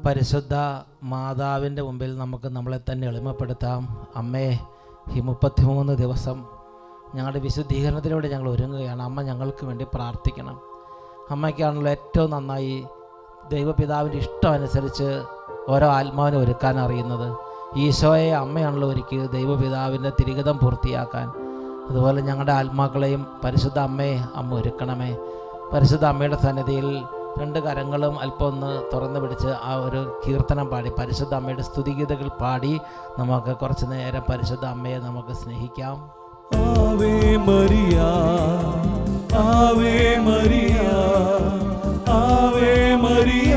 പരിശുദ്ധ മാതാവിൻ്റെ മുമ്പിൽ നമുക്ക് നമ്മളെ തന്നെ എളിമപ്പെടുത്താം. അമ്മേ, ഈ 33 ദിവസം ഞങ്ങളുടെ വിശുദ്ധീകരണത്തിലൂടെ ഞങ്ങൾ ഒരുങ്ങുകയാണ്. അമ്മ ഞങ്ങൾക്ക് വേണ്ടി പ്രാർത്ഥിക്കണം. അമ്മയ്ക്കാണല്ലോ ഏറ്റവും നന്നായി ദൈവപിതാവിൻ്റെ ഇഷ്ടം അനുസരിച്ച് ഓരോ ആത്മാവിനെ ഒരുക്കാൻ അറിയുന്നത്. ഈശോയെ അമ്മയാണല്ലോ ഒരുക്കിയത് ദൈവപിതാവിൻ്റെ തിരികിതം പൂർത്തിയാക്കാൻ. അതുപോലെ ഞങ്ങളുടെ ആത്മാക്കളെയും പരിശുദ്ധ അമ്മയെ അമ്മ ഒരുക്കണമേ. പരിശുദ്ധ അമ്മയുടെ സന്നിധിയിൽ രണ്ട് കരങ്ങളും അല്പം ഒന്ന് തുറന്നു പിടിച്ച് ആ ഒരു കീർത്തനം പാടി, പരിശുദ്ധ അമ്മയുടെ സ്തുതിഗീതകൾ പാടി നമുക്ക് കുറച്ച് നേരം പരിശുദ്ധ അമ്മയെ നമുക്ക് സ്നേഹിക്കാം. Ave Maria, Ave Maria, Ave Maria.